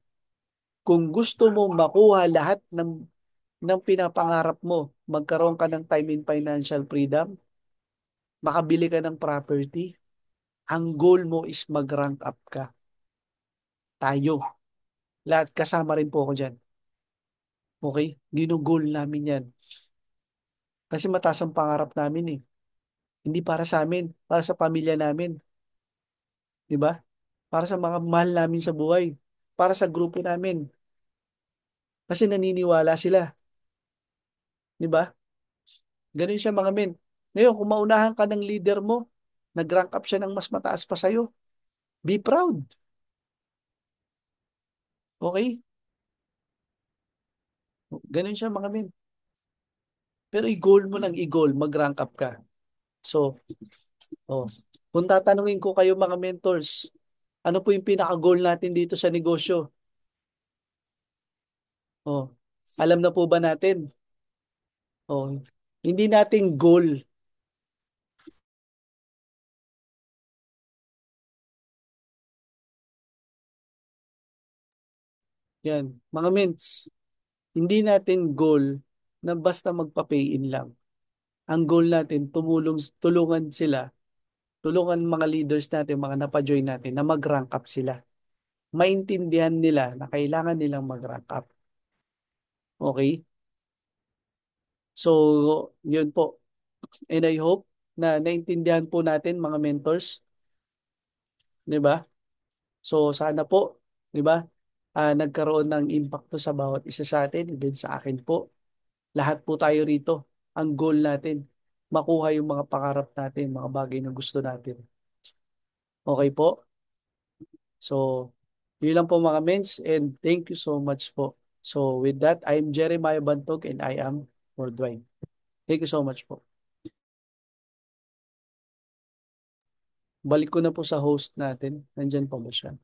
Kung gusto mo makuha lahat ng pinapangarap mo, magkaroon ka ng time and financial freedom, makabili ka ng property, ang goal mo is mag-rank up ka. Tayo. Lahat kasama rin po ako dyan. Okay? Ginugol namin yan. Kasi mataas ang pangarap namin eh. Hindi para sa amin, para sa pamilya namin. Di ba? Para sa mga mahal namin sa buhay. Para sa grupo namin. Kasi naniniwala sila. Di ba? Ganun siya mga men. Ngayon, kung maunahan ka ng leader mo, nag-rank up siya ng mas mataas pa sa'yo, be proud. Okay? Ganun siya mga men. Pero i-goal mo ng i-goal, mag-rank up ka. So, oh, kung tatanungin ko kayo mga mentors, ano po yung pinaka-goal natin dito sa negosyo? Oh, alam na po ba natin? Oh, hindi nating goal yan. Mga ments, hindi natin goal na basta magpa-pay in lang. Ang goal natin, tulungan sila, tulungan mga leaders natin, mga napa-join natin na mag-rank up sila. Maintindihan nila na kailangan nilang mag-rank up. Okay? So, yun po. And I hope na naintindihan po natin mga mentors, 'di ba? So sana po, 'di ba? Nagkaroon ng impacto sa bawat isa sa atin, even sa akin po. Lahat po tayo rito. Ang goal natin, makuha yung mga pangarap natin, mga bagay na gusto natin. Okay po? So, yun lang po mga mens and thank you so much po. So with that, I'm Jeremiah Bantog and I am worldwide. Thank you so much po. Balik ko na po sa host natin. Nandyan pa ba siya?